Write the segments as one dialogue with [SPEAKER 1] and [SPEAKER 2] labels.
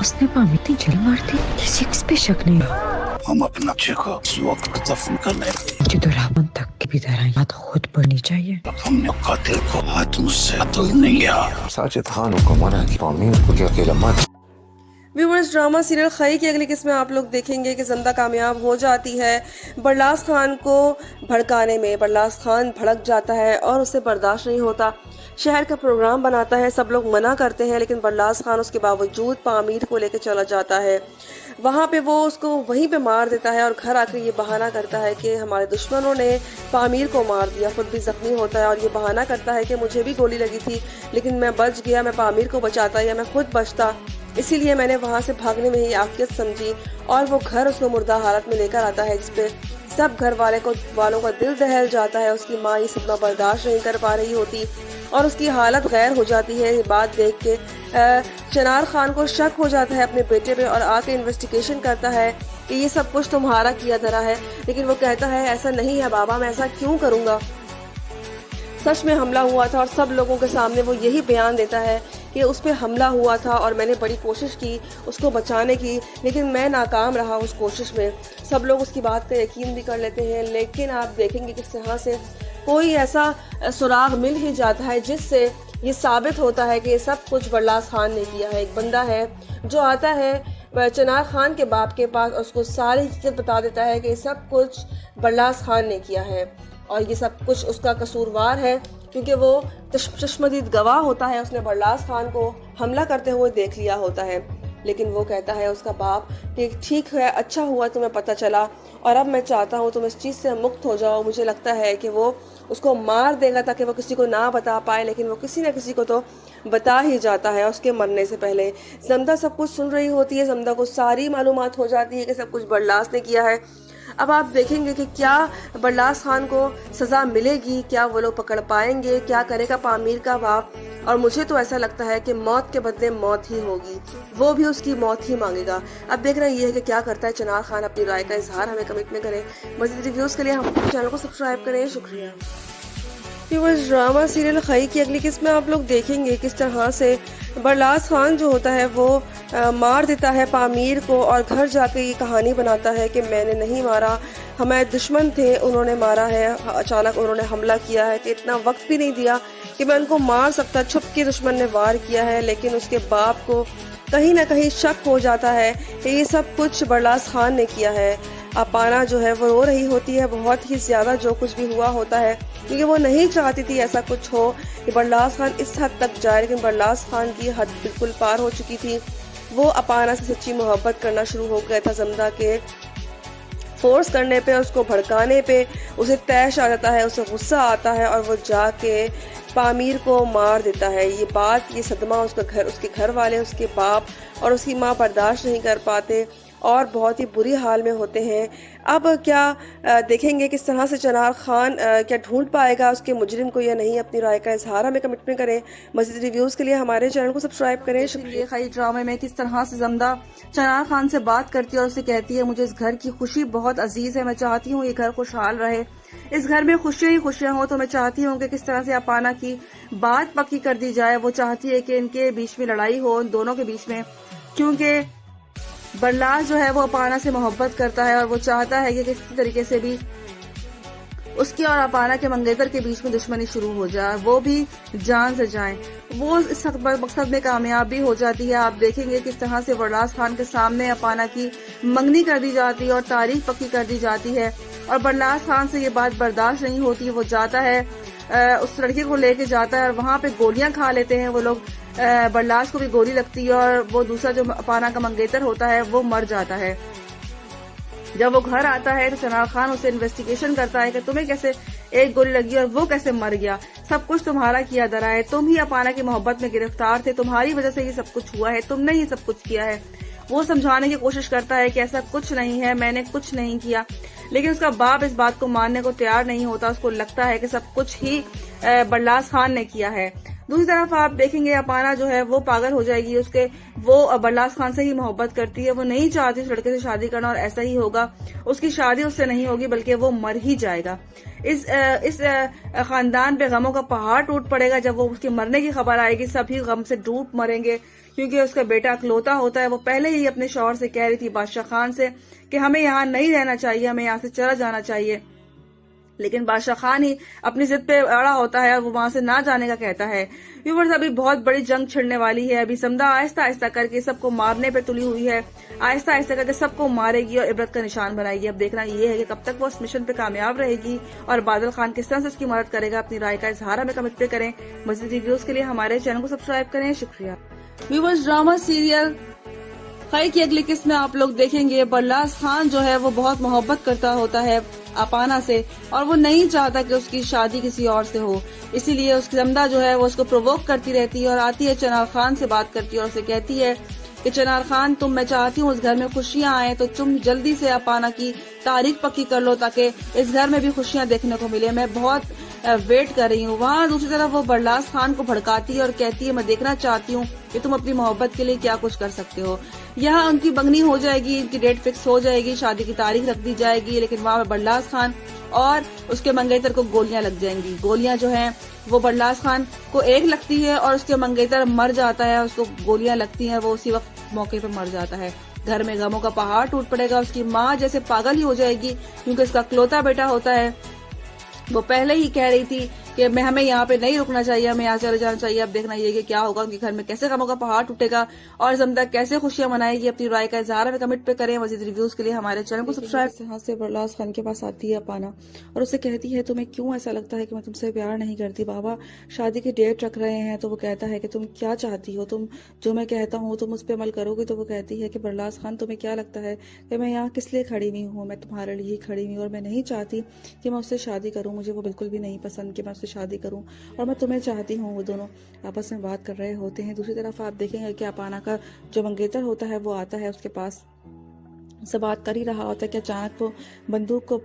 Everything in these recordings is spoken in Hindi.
[SPEAKER 1] उसने पामी इतनी जल्दी मार दी, किसी पे शक नहीं।
[SPEAKER 2] हम अपने बच्चे को इस वक्त दफन करने
[SPEAKER 1] मुझे तो रावण तक की भी तरह याद खुद पढ़नी चाहिए।
[SPEAKER 2] हमने कातिल को हाथ मुझसे कत्ल नहीं किया।
[SPEAKER 3] साजिद खान को मना कि पामीर को क्या अकेला मत।
[SPEAKER 4] व्यूअर्स, ड्रामा सीरियल खई की अगली किस्म में आप लोग देखेंगे कि जिंदा कामयाब हो जाती है बरलास खान को भड़काने में। बरलास खान भड़क जाता है और उसे बर्दाश्त नहीं होता। शहर का प्रोग्राम बनाता है, सब लोग मना करते हैं, लेकिन बरलास खान उसके बावजूद पामीर को लेकर चला जाता है। वहाँ पे वो उसको वहीं पे मार देता है और घर आकर ये बहाना करता है कि हमारे दुश्मनों ने पामीर को मार दिया। खुद भी जख्मी होता है और ये बहाना करता है कि मुझे भी गोली लगी थी, लेकिन मैं बच गया। मैं पामीर को बचाता या मैं खुद बचता, इसीलिए मैंने वहाँ से भागने में ही आफियत समझी। और वो घर उसको मुर्दा हालत में लेकर आता है, जिसपे सब घर वालों का दिल दहल जाता है। उसकी माँ ये सदमा बर्दाश्त नहीं कर पा रही होती और उसकी हालत गैर हो जाती है। ये बात देख के चनार खान को शक हो जाता है अपने बेटे पे और आके इन्वेस्टिगेशन करता है कि ये सब कुछ तुम्हारा किया धरा है। लेकिन वो कहता है ऐसा नहीं है बाबा, मैं ऐसा क्यों करूँगा, सच में हमला हुआ था। और सब लोगों के सामने वो यही बयान देता है कि उस पर हमला हुआ था और मैंने बड़ी कोशिश की उसको बचाने की, लेकिन मैं नाकाम रहा उस कोशिश में। सब लोग उसकी बात का यकीन भी कर लेते हैं, लेकिन आप देखेंगे किस तरह से कोई ऐसा सुराग मिल ही जाता है जिससे ये साबित होता है कि ये सब कुछ बरलास खान ने किया है। एक बंदा है जो आता है चनार खान के बाप के पास और उसको सारी चीज़ें बता देता है कि ये सब कुछ बरलास खान ने किया है और ये सब कुछ उसका कसूरवार है, क्योंकि वो चश्मदीद गवाह होता है। उसने बरलास खान को हमला करते हुए देख लिया होता है। लेकिन वो कहता है उसका बाप कि ठीक है, अच्छा हुआ तुम्हें पता चला और अब मैं चाहता हूँ तुम इस चीज़ से मुक्त हो जाओ। मुझे लगता है कि वो उसको मार देगा ताकि वो किसी को ना बता पाए, लेकिन वो किसी न किसी को तो बता ही जाता है उसके मरने से पहले। जमदा सब कुछ सुन रही होती है, जमदा को सारी मालूमात हो जाती है कि सब कुछ बरलास ने किया है। अब आप देखेंगे कि क्या बरलास खान को सज़ा मिलेगी, क्या वो लोग पकड़ पाएंगे, क्या करेगा पामीर का बाप। और मुझे तो ऐसा लगता है कि मौत के बदले मौत ही होगी, वो भी उसकी मौत ही मांगेगा। अब देखना ये है कि क्या करता है चनार खान। अपनी राय का इजहार हमें कमेंट में करें। मज़ीद रिव्यूज़ के लिए हमारे चैनल को सब्सक्राइब करें। शुक्रिया। व्यूअर्स, ड्रामा सीरियल खई की अगली किस्म में आप लोग देखेंगे किस तरह से बरलास खान जो होता है वो मार देता है पामीर को और घर जाके ये कहानी बनाता है कि मैंने नहीं मारा, हमारे दुश्मन थे उन्होंने मारा है, अचानक उन्होंने हमला किया है, कि इतना वक्त भी नहीं दिया कि मैं उनको मार सकता, छुप के दुश्मन ने वार किया है। लेकिन उसके बाप को कहीं ना कहीं शक हो जाता है कि ये सब कुछ बरलास खान ने किया है। अपाना जो है वो रो रही होती है बहुत ही ज़्यादा जो कुछ भी हुआ होता है, क्योंकि वो नहीं चाहती थी ऐसा कुछ हो कि बरलास खान इस हद तक जाए। लेकिन बरलास खान की हद बिल्कुल पार हो चुकी थी। वो अपाना से सच्ची मोहब्बत करना शुरू हो गया था। जमदा के फोर्स करने पे, उसको भड़काने पे उसे तैश आ जाता है, उसे गुस्सा आता है और वो जाके पामीर को मार देता है। ये बात, ये सदमा उसके घर वाले, उसके बाप और उसकी माँ बर्दाश्त नहीं कर पाते और बहुत ही बुरी हाल में होते हैं। अब क्या देखेंगे किस तरह से चनार खान क्या ढूंढ पाएगा उसके मुजरिम को या नहीं। अपनी राय का इजहार हमें कमेंट में करें। मज़ीद रिव्यूज़ के लिए हमारे चैनल को सब्सक्राइब करें। शुक्रिया। खई ड्रामे में किस तरह से जमदा चनार खान से बात करती है और उसे कहती है मुझे इस घर की खुशी बहुत अजीज है, मैं चाहती हूँ ये घर खुशहाल रहे, इस घर में खुशियाँ ही खुशियाँ हो। तो मैं चाहती हूँ कि किस तरह से अपाना की बात पक्की कर दी जाए। वो चाहती है कि इनके बीच में लड़ाई हो, उन दोनों के बीच में, क्योंकि बरलास जो है वो अपाना से मोहब्बत करता है और वो चाहता है कि किसी तरीके से भी उसकी और अपाना के मंगेतर के बीच में दुश्मनी शुरू हो जाए, वो भी जान से जाएं। वो इस मकसद में कामयाब भी हो जाती है। आप देखेंगे किस तरह से बरलास खान के सामने अपाना की मंगनी कर दी जाती है और तारीख पक्की कर दी जाती है और बरलास खान से ये बात बर्दाश्त नहीं होती। वो जाता है उस लड़के को लेके जाता है और वहाँ पे गोलियां खा लेते हैं वो लोग। बरलास को भी गोली लगती है और वो दूसरा जो अपाना का मंगेतर होता है वो मर जाता है। जब वो घर आता है तो चनार खान उसे इन्वेस्टिगेशन करता है कि तुम्हें कैसे एक गोली लगी और वो कैसे मर गया, सब कुछ तुम्हारा किया धरा है, तुम ही अपाना की मोहब्बत में गिरफ्तार थे, तुम्हारी वजह से ये सब कुछ हुआ है, तुमने ये सब कुछ किया है। वो समझाने की कोशिश करता है कि ऐसा कुछ नहीं है, मैंने कुछ नहीं किया, लेकिन उसका बाप इस बात को मानने को तैयार नहीं होता। उसको लगता है कि सब कुछ ही बरलास खान ने किया है।
[SPEAKER 5] दूसरी तरफ आप देखेंगे अपाना जो है वो पागल हो जाएगी, वो बरलास खान से ही मोहब्बत करती है, वो नहीं चाहती उस लड़के से शादी करना और ऐसा ही होगा, उसकी शादी उससे नहीं होगी बल्कि वो मर ही जाएगा। इस खानदान पे गमों का पहाड़ टूट पड़ेगा जब वो उसके मरने की खबर आएगी। सभी गम से डूब मरेंगे क्योंकि उसका बेटा इकलौता होता है। वो पहले ही अपने शौहर से कह रही थी, बादशाह खान से, कि हमें यहाँ नहीं रहना चाहिए, हमें यहाँ से चला जाना चाहिए, लेकिन बादशाह खान ही अपनी जिद पे अड़ा होता है और वो वहां से ना जाने का कहता है। व्यूअर्स, अभी बहुत बड़ी जंग छिड़ने वाली है। अभी समदा आहिस्ता आहिस्ता करके सबको मारने पे तुली हुई है, आहिस्ता आहिस्ता करके सबको मारेगी और इबरत का निशान बनाएगी। अब देखना ये है कि कब तक वो उस मिशन पे कामयाब रहेगी और बादल खान किस तरह से उसकी मदद करेगा। अपनी राय का इजहार हमें कमेंट पे करें। मज़ीद वीडियोस के लिए हमारे चैनल को सब्सक्राइब करें। शुक्रिया। व्यूअर्स, ड्रामा सीरियल खई की अगली किस्त में आप लोग देखेंगे बरलास खान जो है वो बहुत मोहब्बत करता होता है अपाना से और वो नहीं चाहता कि उसकी शादी किसी और से हो, इसीलिए उसकी जमदा जो है वो उसको प्रोवोक करती रहती है और आती है चनार खान से बात करती है और उसे कहती है कि चनार खान, मैं चाहती हूँ इस घर में खुशियाँ आए तो तुम जल्दी से अपाना की तारीख पक्की कर लो ताकि इस घर में भी खुशियाँ देखने को मिले, मैं बहुत वेट कर रही हूँ। वहाँ दूसरी तरफ वो बरलास खान को भड़काती है और कहती है, मैं देखना चाहती हूँ कि तुम अपनी मोहब्बत के लिए क्या कुछ कर सकते हो। यहाँ उनकी बंगनी हो जाएगी, इनकी डेट फिक्स हो जाएगी, शादी की तारीख रख दी जाएगी, लेकिन वहाँ बरलास खान और उसके मंगेतर को गोलियां लग जाएंगी। गोलियां जो हैं वो बरलास खान को एक लगती है और उसके मंगेतर मर जाता है, उसको गोलियां लगती हैं, वो उसी वक्त मौके पर मर जाता है। घर में गमों का पहाड़ टूट पड़ेगा। उसकी माँ जैसे पागल ही हो जाएगी क्योंकि उसका इकलौता बेटा होता है। वो पहले ही कह रही थी कि हमें यहाँ पे नहीं रुकना चाहिए, हमें यहाँ चले जाना चाहिए। अब देखना ये कि क्या होगा, उनके घर में कैसे गमों का पहाड़ टूटेगा और समदा कैसे खुशियां मनाएगी। अपनी राय का इजहार हमें कमेंट पे करें। मज़ीद रिव्यूज के लिए हमारे चैनल को सब्सक्राइब। यहाँ से बरलास खान के पास आती है अपाना और उसे कहती है, तुम्हें क्यों ऐसा लगता है कि मैं तुमसे प्यार नहीं करती? बाबा शादी की डेट रख रहे हैं। तो वो कहता है कि तुम क्या चाहती हो, तुम जो मैं कहता हूँ तुम उस पर अमल करोगे? तो वो कहती है कि बरलास खान, तुम्हें क्या लगता है कि मैं यहाँ किस लिए खड़ी हुई हूँ? मैं तुम्हारे लिए ही खड़ी हुई हूँ और मैं नहीं चाहती कि मैं उससे शादी करूँ। मुझे वो बिल्कुल भी नहीं पसंद कि मैं उससे शादी करूँ और मैं तुम्हें चाहती हूँ। वो दोनों आपस में बात कर रहे होते हैं। दूसरी तरफ आप देखेंगे कि अपाना का जो मंगेतर होता है वो आता है उसके पास, से बात कर ही रहा होता है कि अचानक वो बंदूक को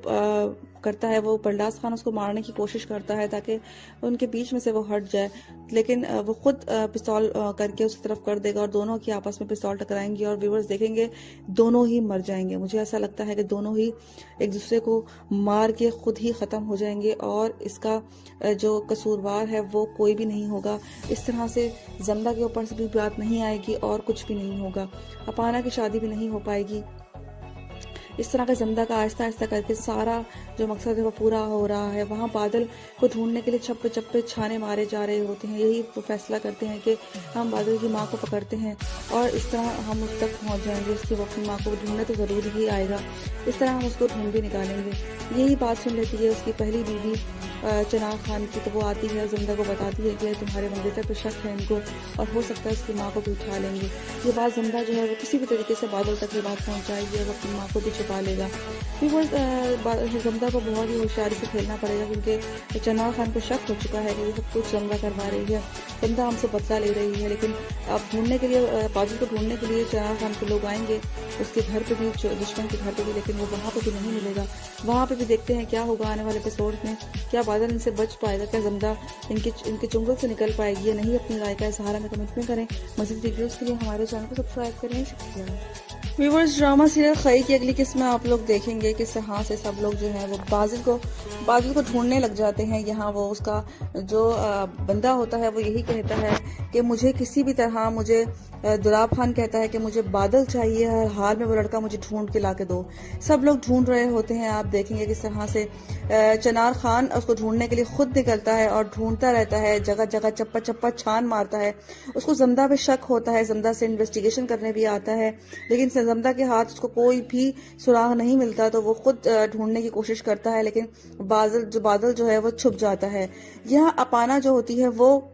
[SPEAKER 5] करता है। वो बरलास खान उसको मारने की कोशिश करता है ताकि उनके बीच में से वो हट जाए, लेकिन वो खुद पिस्तौल करके उसकी तरफ कर देगा और दोनों की आपस में पिस्तौल टकराएंगी और व्यूअर्स देखेंगे दोनों ही मर जाएंगे। मुझे ऐसा लगता है कि दोनों ही एक दूसरे को मार के खुद ही खत्म हो जाएंगे और इसका जो कसूरवार है वो कोई भी नहीं होगा। इस तरह से जमदा के ऊपर से भी बात नहीं आएगी और कुछ भी नहीं होगा। अपाना की शादी भी नहीं हो पाएगी। इस तरह का जमदा का आहिस्ता आहिस्ता करके सारा जो मकसद है वो पूरा हो रहा है। वहाँ बादल को ढूंढने के लिए चप्पे चप्पे छाने मारे जा रहे होते हैं। यही वो फैसला करते हैं कि हम बादल की माँ को पकड़ते हैं और इस तरह हम उस तक पहुँच जाएंगे। उसकी वो अपनी माँ को ढूंढने तो ज़रूर ही आएगा, इस तरह हम उसको ढूंढ भी निकालेंगे। यही बात सुन लेती है उसकी पहली बीवी चनार खान की। तो वो आती है, जमदा को बताती है कि तुम्हारे मंगेतर पर शक है इनको और हो सकता है उसकी माँ को भी उठा लेंगे। ये बात जमदा जो है वो किसी भी तरीके से बादल तक ये बात पहुँचाएगी और वो अपनी माँ को भी छुपा लेगा। फिर वो जमदा को बहुत ही होशियारी से खेलना पड़ेगा क्योंकि चनार खान को शक हो चुका है कि ये सब कुछ जमदा करवा रही है, जमदा हमसे बदला ले रही है। लेकिन अब ढूंढने के लिए, बादल को ढूंढने के लिए चनार खान के लोग आएंगे उसके घर पे भी, दुश्मन के घर पे भी, लेकिन वो वहाँ पे भी नहीं मिलेगा। वहाँ पे भी देखते हैं क्या होगा आने वाले एपिसोड में। क्या बादल इनसे बच पाएगा? क्या जमदा इनके चुंगल से निकल पाएगी या नहीं? अपनी राय का इजहार हमें कमेंट में करें। मज़ीद वीडियोस के लिए हमारे चैनल को सब्सक्राइब करें। शुक्रिया। व्यूअर्स, ड्रामा सीरियल खई की अगली किस्त में आप लोग देखेंगे कि यहाँ से सब लोग जो है वो बादल को ढूंढने लग जाते हैं। यहाँ वो उसका जो बंदा होता है वो यही कहता है कि मुझे किसी भी तरह, मुझे दुलाब खान कहता है कि मुझे बादल चाहिए, हर हाल में वो लड़का मुझे ढूंढ के ला के दो। सब लोग ढूंढ रहे होते हैं। आप देखेंगे किस तरह से चनार खान उसको ढूंढने के लिए खुद निकलता है और ढूंढता रहता है, जगह जगह चप्पा चप्पा छान मारता है। उसको जमदा पे शक होता है, जमदा से इन्वेस्टिगेशन करने भी आता है, लेकिन जमदा के हाथ उसको कोई भी सुराग नहीं मिलता। तो वो खुद ढूंढने की कोशिश करता है, लेकिन बादल जो है वो छुप जाता है। यह अपाना जो होती है वो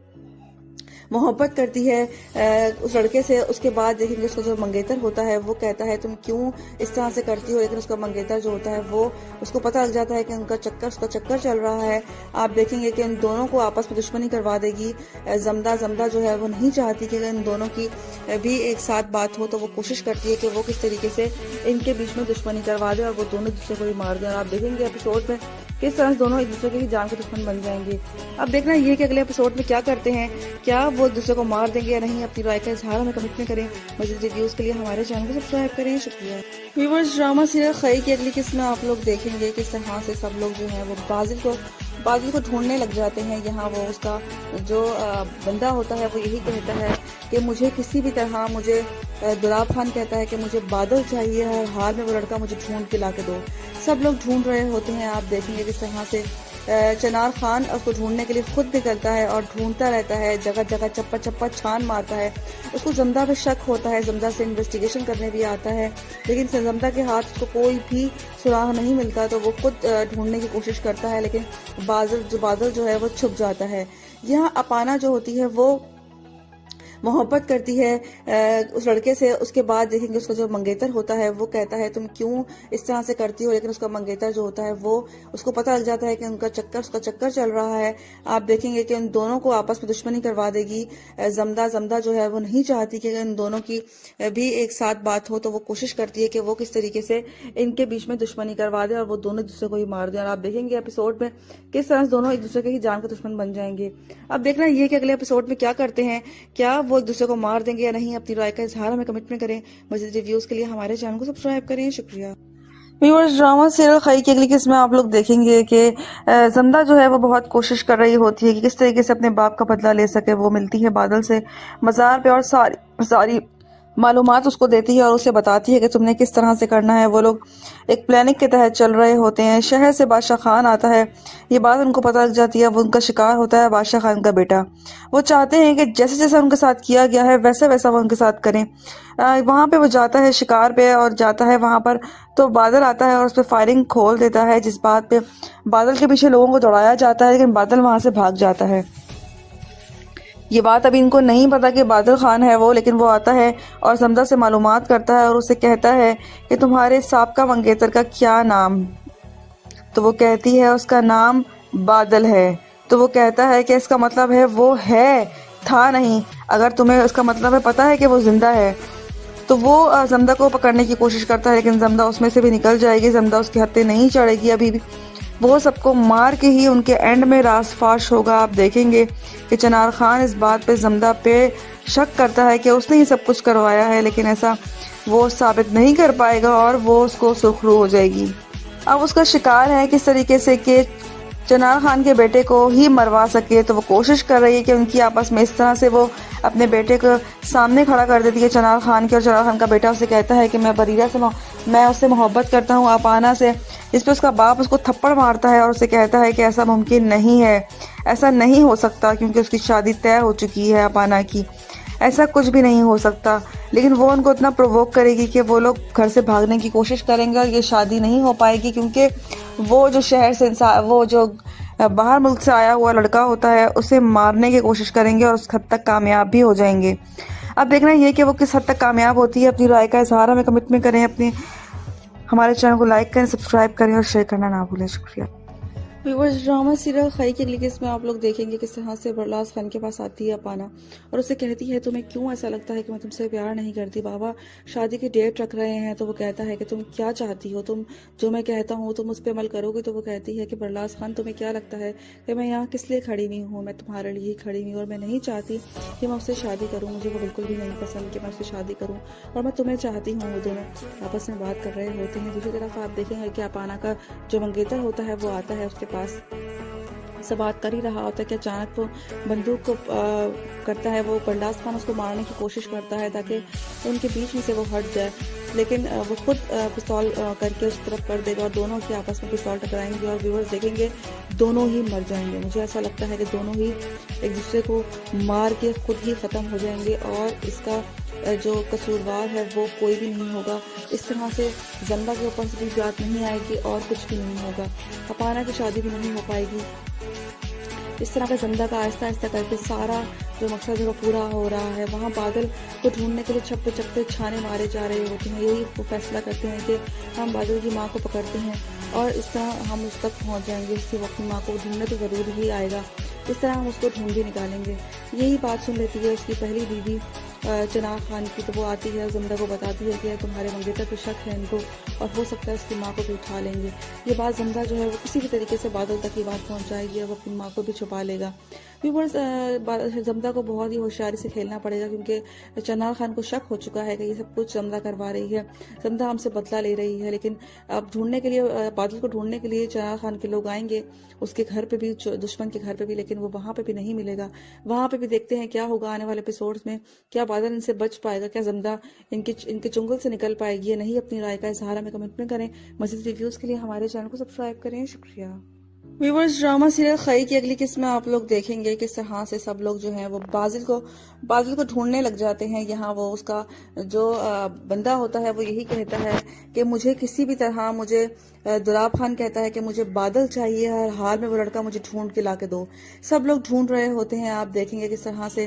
[SPEAKER 5] मोहब्बत करती है उस लड़के से। उसके बाद देखेंगे उसका जो मंगेतर होता है वो कहता है तुम क्यों इस तरह से करती हो, लेकिन उसका मंगेतर जो होता है वो, उसको पता लग जाता है कि उसका चक्कर चल रहा है। आप देखेंगे कि इन दोनों को आपस में दुश्मनी करवा देगी जमदा जो है वो नहीं चाहती कि इन दोनों की भी एक साथ बात हो, तो वो कोशिश करती है कि वो किस तरीके से इनके बीच में दुश्मनी करवा दे और वो दोनों दूसरे को भी मार दें। और आप देखेंगे एपिसोड में किस तरह दोनों एक दूसरे के ही जान के दुश्मन बन जाएंगे। अब देखना ये कि अगले एपिसोड में क्या करते हैं, क्या वो एक दूसरे को मार देंगे या नहीं। अपनी राय का इजहार हमें कमेंट में करें। मज़ीद रिव्यूज के लिए हमारे चैनल को सब्सक्राइब करें। शुक्रिया। व्यूअर्स, ड्रामा सीरियल खई की अगली किस्त में आप लोग देखेंगे किस तरह से सब लोग जो है वो बादल को ढूंढने लग जाते हैं। यहाँ वो उसका जो बंदा होता है वो यही कहता है कि मुझे किसी भी तरह, मुझे दुलाब खान कहता है कि मुझे बादल चाहिए, हर हाल में वो लड़का मुझे ढूंढ के ला के दो। सब लोग ढूंढ रहे होते हैं। आप देखेंगे किस तरह से चनार खान उसको ढूंढने के लिए खुद निकलता है और ढूंढता रहता है, जगह जगह चप्पा चप्पा छान मारता है। उसको जमदा पे शक होता है, जमदा से इन्वेस्टिगेशन करने भी आता है, लेकिन जमदा के हाथ उसको कोई भी सुराग नहीं मिलता, तो वो खुद ढूंढने की कोशिश करता है, लेकिन बादल जो है वो छुप जाता है। यहाँ अपाना जो होती है वो मोहब्बत करती है उस लड़के से। उसके बाद देखेंगे उसका जो मंगेतर होता है वो कहता है तुम क्यों इस तरह से करती हो, लेकिन उसका मंगेतर जो होता है वो उसको पता लग जाता है कि उसका चक्कर चल रहा है। आप देखेंगे कि उन दोनों को आपस में दुश्मनी करवा देगी। जमदा जो है वो नहीं चाहती कि इन दोनों की भी एक साथ बात हो, तो वो कोशिश करती है कि वो किस तरीके से इनके बीच में दुश्मनी करवा दे और वो दोनों दूसरे को ही मार दे। और आप देखेंगे एपिसोड में किस तरह दोनों एक दूसरे के ही जान के दुश्मन बन जाएंगे। अब देखना ये कि अगले एपिसोड में क्या करते हैं, क्या वो एक दूसरे को मार देंगे या नहीं। अपनी राय का इजहार हमें कमेंट में करें। मज़ीद रिव्यूज के लिए हमारे चैनल को सब्सक्राइब करें। शुक्रिया। व्यूअर्स, ड्रामा सीरियल खई की अगली किस्त में आप लोग देखेंगे कि जमदा जो है वो बहुत कोशिश कर रही होती है कि किस तरीके से अपने बाप का बदला ले सके। वो मिलती है बादल से मज़ार पे और सारी मालूमात उसको देती है और उसे बताती है कि तुमने किस तरह से करना है। वो लोग एक प्लानिंग के तहत चल रहे होते हैं। शहर से बादशाह खान आता है, ये बात उनको पता लग जाती है। वो उनका शिकार होता है बादशाह खान का बेटा। वो चाहते हैं कि जैसे जैसे उनके साथ किया गया है वैसा वैसा वो उनके साथ करें। वहाँ पे वो जाता है शिकार पे और जाता है वहाँ पर, तो बादल आता है और उस पर फायरिंग खोल देता है, जिस बात पे बादल के पीछे लोगों को दौड़ाया जाता है, लेकिन बादल वहाँ से भाग जाता है। ये बात अभी इनको नहीं पता कि बादल खान है वो, लेकिन वो आता है और जमदा से मालूमात करता है और उसे कहता है कि तुम्हारे साबका मंगेतर का क्या नाम। तो वो कहती है उसका नाम बादल है। तो वो कहता है कि इसका मतलब है वो है, था नहीं। अगर तुम्हें उसका मतलब है पता है कि वो जिंदा है। तो वो जमदा को पकड़ने की कोशिश करता है, लेकिन जमदा उसमें से भी निकल जाएगी। जमदा उसके हत्थे नहीं चढ़ेगी अभी भी। वो सबको मार के ही उनके एंड में रासफाश होगा। आप देखेंगे कि चनार खान इस बात पे जमदा पे शक करता है कि उसने ही सब कुछ करवाया है, लेकिन ऐसा वो साबित नहीं कर पाएगा और वो उसको सुरखरू हो जाएगी। अब उसका शिकार है किस तरीके से कि चनार खान के बेटे को ही मरवा सके। तो वो कोशिश कर रही है कि उनकी आपस में इस तरह से वो अपने बेटे को सामने खड़ा कर देती है चनार खान के, और चनार खान का बेटा उसे कहता है कि मैं उससे मोहब्बत करता हूँ अपाना से। इस पर उसका बाप उसको थप्पड़ मारता है और उसे कहता है कि ऐसा मुमकिन नहीं है, ऐसा नहीं हो सकता, क्योंकि उसकी शादी तय हो चुकी है अपाना की, ऐसा कुछ भी नहीं हो सकता। लेकिन वो उनको इतना प्रोवोक करेगी कि वो लोग घर से भागने की कोशिश करेंगे और ये शादी नहीं हो पाएगी, क्योंकि वो जो शहर से वो जो बाहर मुल्क से आया हुआ लड़का होता है उसे मारने की कोशिश करेंगे और उस हद तक कामयाब भी हो जाएंगे। अब देखना ये कि वो किस हद तक कामयाब होती है। अपनी राय का इजहार हमें कमेंट में करें। हमारे चैनल को लाइक करें, सब्सक्राइब करें और शेयर करना ना भूलें। शुक्रिया। व्यूअर्स, ड्रामा सीरियल खई की अगली किस्त में आप लोग देखेंगे किस तरह से बरलास खान के पास आती है अपाना और उसे कहती है तुम्हें क्यों ऐसा लगता है कि मैं तुमसे प्यार नहीं करती, बाबा शादी की डेट रख रहे हैं। तो वो कहता है कि तुम क्या चाहती हो, तुम जो मैं कहता हूँ तुम उस पर अमल करोगे। तो वो कहती है कि बरलास खान तुम्हें क्या लगता है कि मैं यहाँ किस लिए खड़ी हुई हूँ, मैं तुम्हारे लिए ही खड़ी हुई हूँ और मैं नहीं चाहती कि मैं उससे शादी करूँ। मुझे वो बिल्कुल भी नहीं पसंद कि मैं उससे शादी करूँ और मैं तुम्हें चाहती हूँ। वो दोनों आपस में बात कर रहे होते हैं। दूसरी तरफ आप देखेंगे कि अपाना का जो मंगेतर होता है वो आता है उसके पास से बात कर ही रहा होता है कि अचानक वो बंदूक को करता है। वो बरलास खान उसको मारने की कोशिश करता है ताकि उनके बीच में से वो हट जाए, लेकिन वो खुद पिस्तौल करके उस तरफ कर देगा और दोनों के आपस में पिस्तौल टकराएंगे और व्यूअर्स देखेंगे दोनों ही मर जाएंगे। मुझे ऐसा लगता है कि दोनों ही एक दूसरे को मार के खुद ही ख़त्म हो जाएंगे और इसका जो कसूरवार है वो कोई भी नहीं होगा। इस तरह से जमदा के ऊपर से भी बात नहीं आएगी और कुछ भी नहीं होगा। अपाना की शादी भी नहीं हो पाएगी। इस तरह का जमदा का आहिस्ता आहिस्ता करके सारा जो मकसद है वो पूरा हो रहा है। वहाँ बादल को ढूंढने के लिए छप्पे छप्पे छाने मारे जा रहे होते हैं। यही वो फैसला करते हैं कि हम बादल की माँ को पकड़ते हैं और इस तरह हम उस तक पहुँच जाएंगे। उसकी वक्त माँ को ढूंढने तो ज़रूर ही आएगा, इस तरह हम उसको ढूंढ भी निकालेंगे। यही बात सुन लेती है उसकी पहली बीवी चनार खान की, तो वो आती है जमदा को बताती है कि तुम्हारे मंगेतर पे शक है इनको और हो सकता है उसकी माँ को भी उठा लेंगे। ये बात जमदा जो है वो किसी भी तरीके से बादल तक ये बात पहुंचाएगी और वो अपनी माँ को भी छुपा लेगा। व्यूअर्स, जमदा को बहुत ही होशियारी से खेलना पड़ेगा क्योंकि चनार खान को शक हो चुका है कि ये सब कुछ जमदा करवा रही है, जमदा हमसे बदला ले रही है। लेकिन अब ढूंढने के लिए, बादल को ढूंढने के लिए चनार खान के लोग आएंगे उसके घर पे भी, दुश्मन के घर पे भी, लेकिन वो वहां पे भी नहीं मिलेगा। वहां पे भी देखते हैं क्या होगा आने वाले एपिसोड्स में। क्या बादल इनसे बच पाएगा, क्या जमदा इनके चुंगल से निकल पाएगी या नहीं? अपनी राय का इजहार हमें कमेंट में करें। मज़ीद रिव्यूज के लिए हमारे चैनल को सब्सक्राइब करें। शुक्रिया। व्यूअर्स, ड्रामा सीरियल खई की अगली किस्त में आप लोग देखेंगे किस तरह से सब लोग जो हैं वो बादल को ढूंढने लग जाते हैं। यहाँ वो उसका जो बंदा होता है वो यही कहता है कि मुझे किसी भी तरह, मुझे दुलाब खान कहता है कि मुझे बादल चाहिए, हर हाल में वो लड़का मुझे ढूंढ के ला के दो। सब लोग ढूंढ रहे होते हैं। आप देखेंगे किस तरह से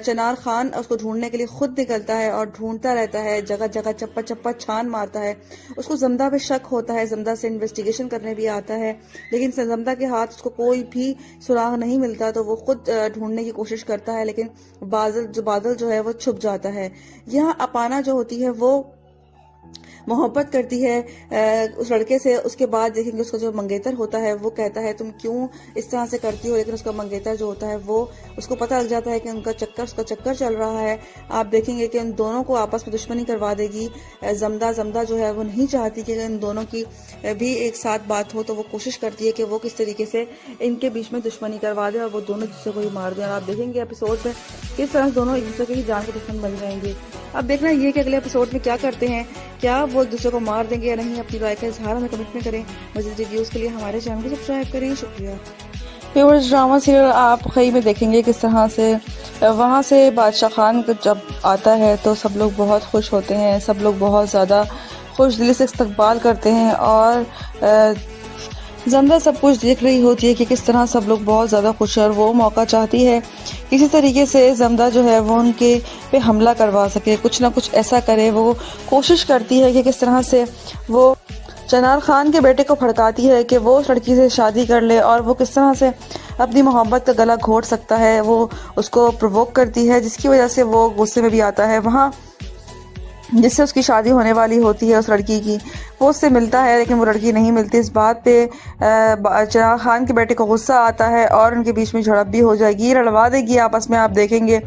[SPEAKER 5] चनार खान उसको ढूंढने के लिए खुद निकलता है और ढूंढता रहता है, जगह जगह चप्पा चप्पा छान मारता है। उसको जमदा पे शक होता है, जमदा से इन्वेस्टिगेशन करने भी आता है, लेकिन जमदा के हाथ उसको कोई भी सुराग नहीं मिलता। तो वो खुद ढूंढने की कोशिश करता है, लेकिन बादल जो है वो छुप जाता है। यहाँ अपाना जो होती है वो मोहब्बत करती है उस लड़के से। उसके बाद देखेंगे उसका जो मंगेतर होता है वो कहता है तुम क्यों इस तरह से करती हो, लेकिन उसका मंगेतर जो होता है वो, उसको पता लग जाता है कि उसका चक्कर चल रहा है। आप देखेंगे कि उन दोनों को आपस में दुश्मनी करवा देगी जमदा जो है वो नहीं चाहती कि इन दोनों की भी एक साथ बात हो, तो वो कोशिश करती है कि वो किस तरीके से इनके बीच में दुश्मनी करवा दे और वो दोनों दूसरे को ही मार दें। और आप देखेंगे एपिसोड में किस तरह दोनों एक दूसरे की जान के दुश्मन बन जाएंगे। अब देखना ये कि अगले एपिसोड में क्या करते हैं, क्या वो एक दूसरे को मार देंगे या नहीं? अपनी राय का इजहार हमें कमेंट में करें। मज़ीद रिव्यूज के लिए हमारे चैनल को सब्सक्राइब करें। शुक्रिया। व्यूअर्स, ड्रामा सीरियल आप खई में देखेंगे किस तरह से वहाँ से बादशाह खान जब आता है तो सब लोग बहुत खुश होते हैं, सब लोग बहुत ज़्यादा खुश दिली से इस्तकबाल करते हैं और जमदा सब कुछ देख रही होती है कि किस तरह सब लोग बहुत ज़्यादा खुश है और वो मौका चाहती है किसी तरीके से जमदा जो है वो उनके पे हमला करवा सके, कुछ ना कुछ ऐसा करे। वो कोशिश करती है कि किस तरह से वो चनार खान के बेटे को भड़काती है कि वो उस लड़की से शादी कर ले और वो किस तरह से अपनी मोहब्बत का गला घोट सकता है। वो उसको प्रोवोक करती है जिसकी वजह से वो गुस्से में भी आता है। वहाँ जिससे उसकी शादी होने वाली होती है उस लड़की की, वो उससे मिलता है लेकिन वो लड़की नहीं मिलती। इस बात पे चनार खान के बेटे को गुस्सा आता है और उनके बीच में झड़प भी हो जाएगी, लड़वा देगी आपस में, आप देखेंगे।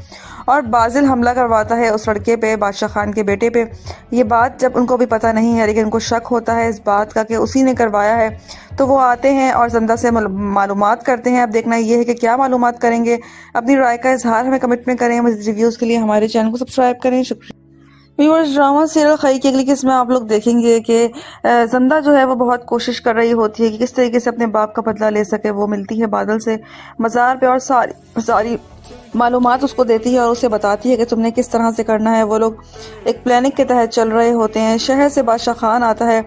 [SPEAKER 5] और बादल हमला करवाता है उस लड़के पे, बादशाह खान के बेटे पे। ये बात जब उनको भी पता नहीं है लेकिन उनको शक होता है इस बात का कि उसी ने करवाया है, तो वो आते हैं और जमदा से मालूमात करते हैं। अब देखना ये है कि क्या मालूमात करेंगे। अपनी राय का इजहार हमें कमेंट में करें। मज़ीद रिव्यूज़ के लिए हमारे चैनल को सब्सक्राइब करें। शुक्रिया। व्यूअर्स, ड्रामा सीरियल खई की अगली किस्त में आप लोग देखेंगे कि जमदा जो है वो बहुत कोशिश कर रही होती है कि किस तरीके से अपने बाप का बदला ले सके। वो मिलती है बादल से मज़ार पे और सारी मालूमात उसको देती है और उसे बताती है कि तुमने किस तरह से करना है। वो लोग एक प्लानिंग के तहत चल रहे होते हैं। शहर से बादशाह खान आता है,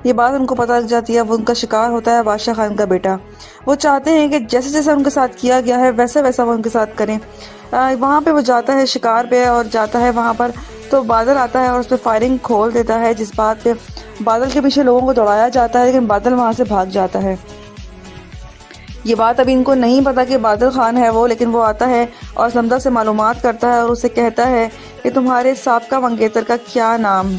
[SPEAKER 5] ये बात उनको पता लग जाती है। वो उनका शिकार होता है बादशाह खान का बेटा। वो चाहते हैं कि जैसे जैसा उनके साथ किया गया है वैसा वैसा वो उनके साथ करें। वहाँ पे वो जाता है शिकार पे और जाता है वहाँ पर, तो बादल आता है और उस पर फायरिंग खोल देता है, जिस बात पे बादल के पीछे लोगों को दौड़ाया जाता है लेकिन बादल वहाँ से भाग जाता है। ये बात अभी इनको नहीं पता कि बादल खान है वो, लेकिन वो आता है और जमदा से मालूमात करता है और उसे कहता है कि तुम्हारे साबका मंगेतर का क्या नाम?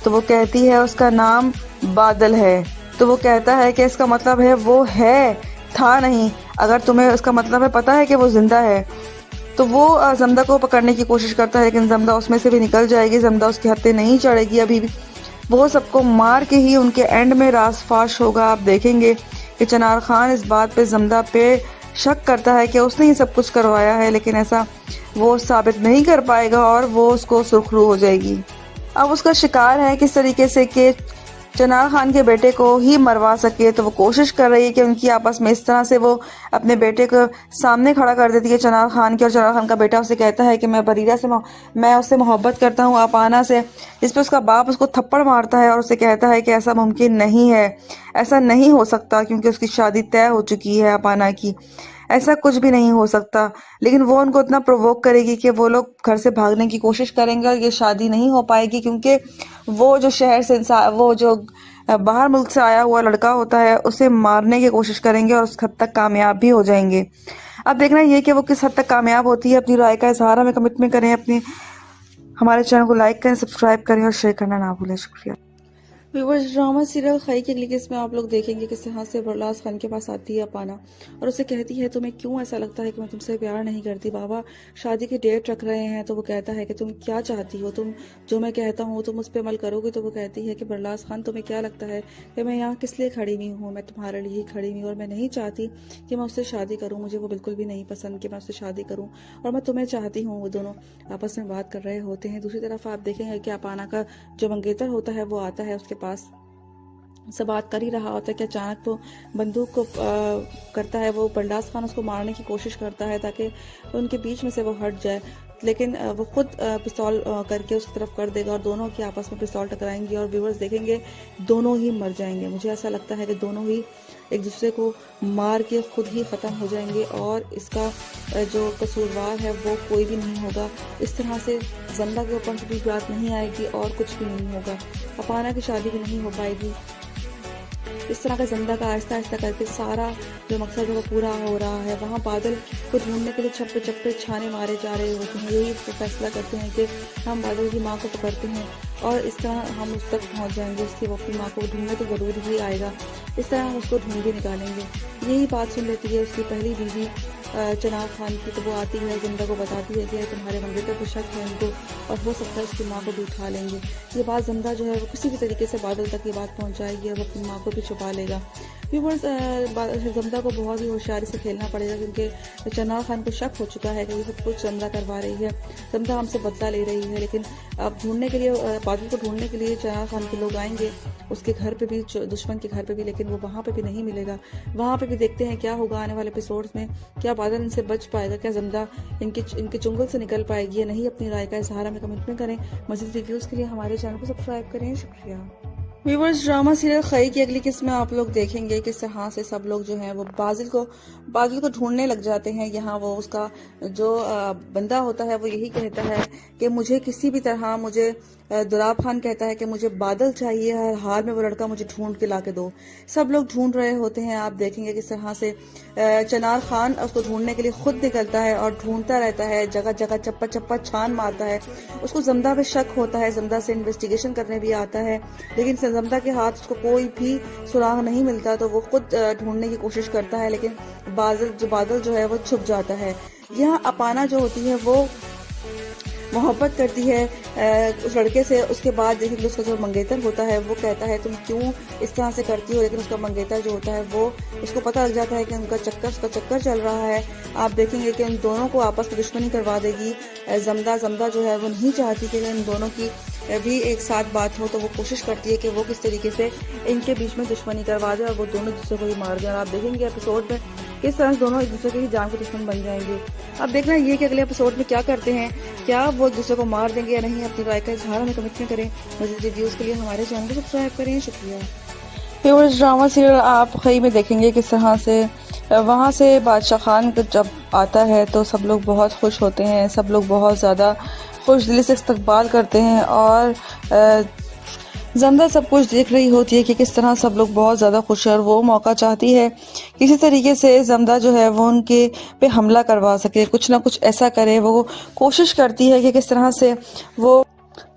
[SPEAKER 5] तो वो कहती है उसका नाम बादल है। तो वो कहता है कि इसका मतलब है वो है, था नहीं। अगर तुम्हें उसका मतलब है पता है कि वो जिंदा है। तो वो जमदा को पकड़ने की कोशिश करता है लेकिन जमदा उसमें से भी निकल जाएगी। जमदा उसके हत्थे नहीं चढ़ेगी अभी भी। वो सबको मार के ही उनके एंड में राज फाश होगा। आप देखेंगे कि चनार खान इस बात पे जमदा पे शक करता है कि उसने ही सब कुछ करवाया है, लेकिन ऐसा वो साबित नहीं कर पाएगा और वो उसको सुर्खरू हो जाएगी। अब उसका शिकार है किस तरीके से कि चनार खान के बेटे को ही मरवा सके। तो वो कोशिश कर रही है कि उनकी आपस में इस तरह से वो अपने बेटे को सामने खड़ा कर देती है चनार खान के, और चनार खान का बेटा उसे कहता है कि मैं उससे मोहब्बत करता हूँ अपाना से। जिस पे उसका बाप उसको थप्पड़ मारता है और उसे कहता है कि ऐसा मुमकिन नहीं है, ऐसा नहीं हो सकता क्योंकि उसकी शादी तय हो चुकी है अपाना की, ऐसा कुछ भी नहीं हो सकता। लेकिन वो उनको इतना प्रोवोक करेगी कि वो लोग घर से भागने की कोशिश करेंगे और ये शादी नहीं हो पाएगी क्योंकि वो जो शहर से वो जो बाहर मुल्क से आया हुआ लड़का होता है उसे मारने की कोशिश करेंगे और उस हद तक कामयाब भी हो जाएंगे। अब देखना ये कि वो किस हद तक कामयाब होती है। अपनी राय का इजहार हमें कमिटमेंट करें, अपने हमारे चैनल को लाइक करें, सब्सक्राइब करें और शेयर करना ना भूलें। शुक्रिया।
[SPEAKER 4] व्यूवर्स, ड्रामा सीरियल खई की अगली किस्त में आप लोग देखेंगे किस तरह से बरलास खान के पास आती है अपाना और उसे कहती है तुम्हें क्यों ऐसा लगता है कि मैं तुमसे प्यार नहीं करती, बाबा शादी की डेट रख रहे हैं। तो वो कहता है कि तुम क्या चाहती हो, तुम जो मैं कहता हूँ तुम उस पर अमल करोगे। तो वो कहती है कि बरलास खान तुम्हें क्या लगता है कि मैं यहाँ किस लिए खड़ी हुई हूँ, मैं तुम्हारे लिए ही खड़ी हुई हूँ और मैं नहीं चाहती कि मैं उससे शादी करूँ, मुझे वो बिल्कुल भी नहीं पसंद कि मैं उससे शादी करूँ और मैं तुम्हें चाहती हूँ। वो दोनों आपस में बात कर रहे होते हैं। दूसरी तरफ आप देखेंगे कि अपाना का जो मंगेतर होता है वो आता है उसके पास से बात कर ही रहा होता है कि अचानक वो बंदूक को करता है। वो बरलास खान उसको मारने की कोशिश करता है ताकि उनके बीच में से वो हट जाए, लेकिन वो खुद पिस्तौल करके उसकी तरफ कर देगा और दोनों की आपस में पिस्तौल टकराएंगे और व्यूवर्स देखेंगे दोनों ही मर जाएंगे। मुझे ऐसा लगता है कि दोनों ही एक दूसरे को मार के खुद ही ख़त्म हो जाएंगे और इसका जो कसूरवार है वो कोई भी नहीं होगा। इस तरह से ज़ंदा के ऊपर भी बात नहीं आएगी और कुछ भी नहीं होगा, अपाना की शादी भी नहीं हो पाएगी। इस तरह का ज़ंदा का आहिस्ता आहिस्ता करके सारा जो मकसद है वो पूरा हो रहा है। वहाँ बादल को ढूंढने के लिए चप्पे चप्पे छाने मारे जा रहे होते हैं। यही फैसला करते हैं कि हम बादल की माँ को पकड़ते हैं और इस तरह हम उस तक पहुँच जाएंगे। उसकी वो अपनी माँ को ढूंढने तो ज़रूर ही आएगा, इस तरह हम उसको ढूंढ के निकालेंगे। यही बात सुन लेती है उसकी पहली बीवी चनार खान की। तो वो आती है, ज़ंदा को बताती है कि तुम्हारे मंगेतर को शक है उनको और हो सकता है उसकी माँ को भी उठा लेंगे। ये बात ज़ंदा जो है वो किसी भी तरीके से बादल तक ये बात पहुँचाएगी और वो अपनी माँ को भी छुपा लेगा। व्यूवर्स, ज़ंदा को बहुत ही होशियारी से खेलना पड़ेगा क्योंकि चनार खान को शक हो चुका है कि ये सब कुछ ज़ंदा करवा रही है, ज़ंदा हमसे बदला ले रही है। लेकिन अब ढूंढने के लिए, बादल को ढूंढने के लिए चनार खान के लोग आएंगे उसके घर पे भी, दुश्मन के घर पे भी, लेकिन वो वहाँ पे भी नहीं मिलेगा। वहाँ पे भी देखते हैं क्या होगा आने वाले एपिसोड्स में। क्या बादल इनसे बच पाएगा, क्या ज़ंदा इनके चुंगल से निकल पाएगी या नहीं। अपनी राय का इजहार हमें कमेंट में करें। मज़ीद वीडियोज़ के लिए हमारे चैनल को सब्सक्राइब करें। शुक्रिया। व्यूवर्स, ड्रामा सीरियल खई की अगली किस्त में आप लोग देखेंगे किस तरह से सब लोग जो हैं वो बादल को ढूंढने लग जाते हैं। यहाँ वो उसका जो बंदा होता है वो यही कहता है कि मुझे किसी भी तरह, मुझे दुराब खान कहता है कि मुझे बादल चाहिए, हर हाल में वो लड़का मुझे ढूंढ के ला के दो। सब लोग ढूंढ रहे होते हैं। आप देखेंगे किस तरह से चनार खान उसको ढूंढने के लिए खुद निकलता है और ढूंढता रहता है, जगह जगह चप्पा चप्पा छान मारता है। उसको ज़ंदा पे शक होता है, ज़ंदा से इन्वेस्टिगेशन करने भी आता है, लेकिन ज़ंदा के हाथ उसको कोई भी सुराग नहीं मिलता। तो वो खुद ढूंढने की कोशिश करता है, लेकिन बादल जो है वो छुप जाता है। यहाँ अपाना जो होती है वो मोहब्बत करती है उस लड़के से। उसके बाद देखिए उसका जो मंगेतर होता है वो कहता है तुम क्यों इस तरह से करती हो, लेकिन उसका मंगेतर जो होता है वो, उसको पता लग जाता है कि उसका चक्कर चल रहा है। आप देखेंगे कि उन दोनों को आपस में दुश्मनी करवा देगी ज़ंदा जो है वो नहीं चाहती कि इन दोनों की भी एक साथ बात हो। तो वो कोशिश करती है कि वो किस तरीके से इनके बीच में दुश्मनी करवा दे और वो दोनों दूसरे को ही मार दें। और आप देखेंगे एपिसोड में किस तरह दोनों एक दूसरे के ही जान के दुश्मन बन जाएंगे। अब देखना ये कि अगले एपिसोड में क्या करते हैं, क्या वो एक दूसरे को मार देंगे या नहीं। अपनी राय का इजहार हमें कमेंट में करें। मज़ीद वीडियोज़ के लिए हमारे चैनल को सब्सक्राइब करें। शुक्रिया।
[SPEAKER 5] व्यूअर्स, ड्रामा सीरियल आप खई में देखेंगे किस तरह से वहाँ से बादशाह खान जब आता है तो सब लोग बहुत खुश होते हैं, सब लोग बहुत ज़्यादा खुश दिली से इस्तकबाल करते हैं और ज़ंदा सब कुछ देख रही होती है कि किस तरह सब लोग बहुत ज़्यादा खुश है और वो मौका चाहती है किसी तरीके से ज़ंदा जो है वो उनके पे हमला करवा सके, कुछ ना कुछ ऐसा करे। वो कोशिश करती है कि किस तरह से वो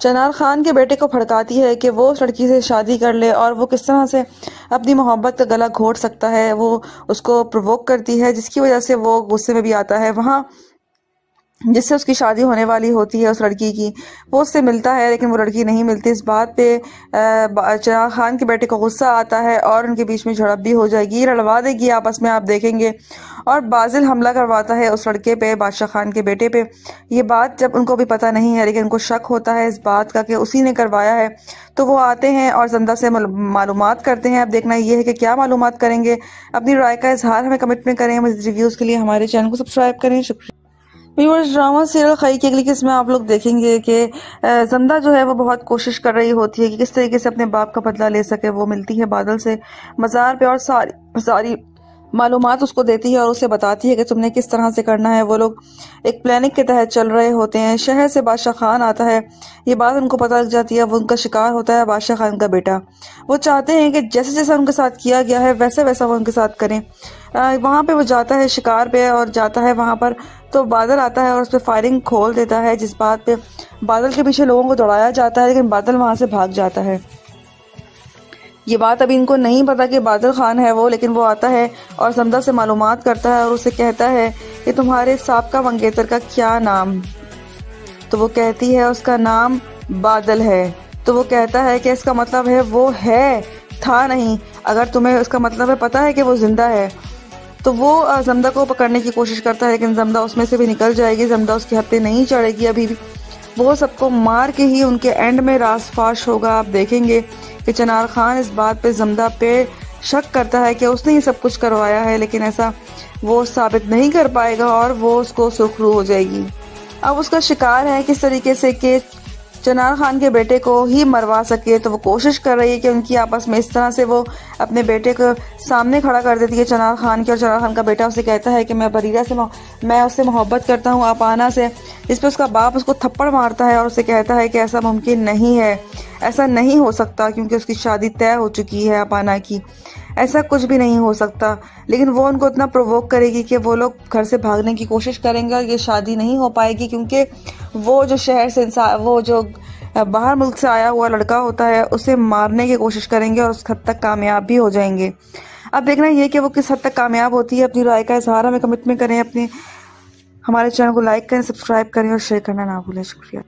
[SPEAKER 5] चनार खान के बेटे को भड़काती है कि वो उस लड़की से शादी कर ले और वो किस तरह से अपनी मोहब्बत का गला घोट सकता है। वो उसको प्रोवोक करती है जिसकी वजह से वो गुस्से में भी आता है। वहाँ जिससे उसकी शादी होने वाली होती है उस लड़की की, वो उससे मिलता है लेकिन वो लड़की नहीं मिलती। इस बात पे चनार खान के बेटे को गुस्सा आता है और उनके बीच में झड़प भी हो जाएगी, लड़वा देगी आपस में, आप देखेंगे। और बाजिल हमला करवाता है उस लड़के पे, बादशाह खान के बेटे पे। ये बात जब उनको भी पता नहीं है लेकिन उनको शक होता है इस बात का कि उसी ने करवाया है, तो वो आते हैं और ज़ंदा से मालूमात करते हैं। अब देखना ये है कि क्या मालूमात करेंगे। अपनी राय का इजहार हमें कमेंट में करें। मज़ीद रिव्यूज़ के लिए हमारे चैनल को सब्सक्राइब करें। शुक्रिया। व्यूअर्स, ड्रामा सीरियल खई की अगली किस्त में आप लोग देखेंगे कि ज़ंदा जो है वो बहुत कोशिश कर रही होती है कि किस तरीके से अपने बाप का बदला ले सके। वो मिलती है बादल से मज़ार पे और सारी मालूमात उसको देती है और उसे बताती है कि तुमने किस तरह से करना है। वो लोग एक प्लानिंग के तहत चल रहे होते हैं। शहर से बादशाह खान आता है, ये बात उनको पता लग जाती है। वो उनका शिकार होता है बादशाह खान का बेटा। वो चाहते हैं कि जैसे जैसा उनके साथ किया गया है वैसे वैसा वो उनके साथ करें। वहाँ पे वो जाता है शिकार पे और जाता है वहाँ पर, तो बादल आता है और उस पर फायरिंग खोल देता है, जिस बात पे बादल के पीछे लोगों को दौड़ाया जाता है, लेकिन बादल वहाँ से भाग जाता है। ये बात अभी इनको नहीं पता कि बादल खान है वो, लेकिन वो आता है और समदा से मालूमात करता है और उसे कहता है कि तुम्हारे साबका मंगेतर का क्या नाम। तो वो कहती है उसका नाम बादल है। तो वो कहता है कि इसका मतलब है वो है, था नहीं। अगर तुम्हें उसका मतलब है पता है कि वो जिंदा है। तो वो जमदा को पकड़ने की कोशिश करता है, लेकिन जमदा उसमें से भी निकल जाएगी। जमदा उसके हत्थे नहीं चढ़ेगी अभी भी। वो सबको मार के ही उनके एंड में राज फाश होगा। आप देखेंगे कि चनार खान इस बात पे जमदा पे शक करता है कि उसने ये सब कुछ करवाया है, लेकिन ऐसा वो साबित नहीं कर पाएगा और वो उसको सुरखरू हो जाएगी। अब उसका शिकार है किस तरीके से कि चनार खान के बेटे को ही मरवा सके। तो वो कोशिश कर रही है कि उनकी आपस में इस तरह से वो अपने बेटे को सामने खड़ा कर देती है चनार खान के, और चनार खान का बेटा उसे कहता है कि मैं बरीरा से मैं उससे मोहब्बत करता हूँ अपाना से। इस पर उसका बाप उसको थप्पड़ मारता है और उसे कहता है कि ऐसा मुमकिन नहीं है, ऐसा नहीं हो सकता, क्योंकि उसकी शादी तय हो चुकी है अपाना की, ऐसा कुछ भी नहीं हो सकता। लेकिन वो उनको इतना प्रोवोक करेगी कि वो लोग घर से भागने की कोशिश करेंगे और ये शादी नहीं हो पाएगी, क्योंकि वो जो शहर से वो जो बाहर मुल्क से आया हुआ लड़का होता है उसे मारने की कोशिश करेंगे और उस हद तक कामयाब भी हो जाएंगे। अब देखना ये कि वो किस हद तक कामयाब होती है। अपनी राय का इजहार हमें कमिटमेंट करें, अपने हमारे चैनल को लाइक करें, सब्सक्राइब करें और शेयर करना ना भूलें। शुक्रिया।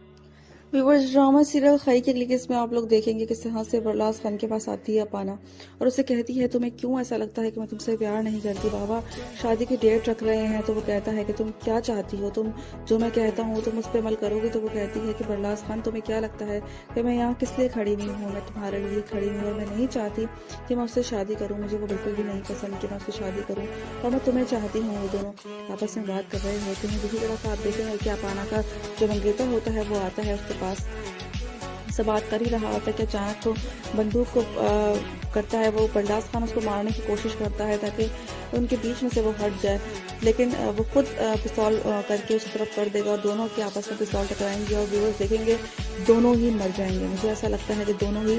[SPEAKER 4] व्यूअर्स, ड्रामा सीरियल खाई के अगली किस्त में आप लोग देखेंगे किस तरह से बरलास खान के पास आती है अपाना और उसे कहती है तुम्हें क्यों ऐसा लगता है कि मैं तुमसे प्यार नहीं करती, बाबा शादी की डेट रख रहे हैं। तो वो कहता है कि तुम क्या चाहती हो, तुम जो मैं कहता हूँ तुम उस पर अमल करोगे। तो वो कहती है कि बरलास खान तुम्हें क्या लगता है कि मैं यहाँ किस लिए खड़ी हुई हूँ, मैं तुम्हारे लिए खड़ी हूँ और मैं नहीं चाहती कि मैं उससे शादी करूँ। मुझे वो बिल्कुल भी नहीं पसंद कि मैं उससे शादी करूँ और मैं तुम्हें चाहती हूँ। वो दोनों आपस में बात कर रहे होते हैं। दूसरी तरफ आप देखेंगे कि अपाना का जो मंगेतर होता है वो आता है उसके पास से बात कर ही रहा होता है कि अचानक तो बंदूक को करता है वो बरलास खान उसको मारने की कोशिश करता है ताकि उनके बीच में से वो हट जाए, लेकिन वो खुद पिस्तौल करके उस तरफ कर देगा और दोनों के आपस में पिस्तौल टकराएंगे और व्यूअर्स देखेंगे दोनों ही मर जाएंगे। मुझे ऐसा लगता है कि दोनों ही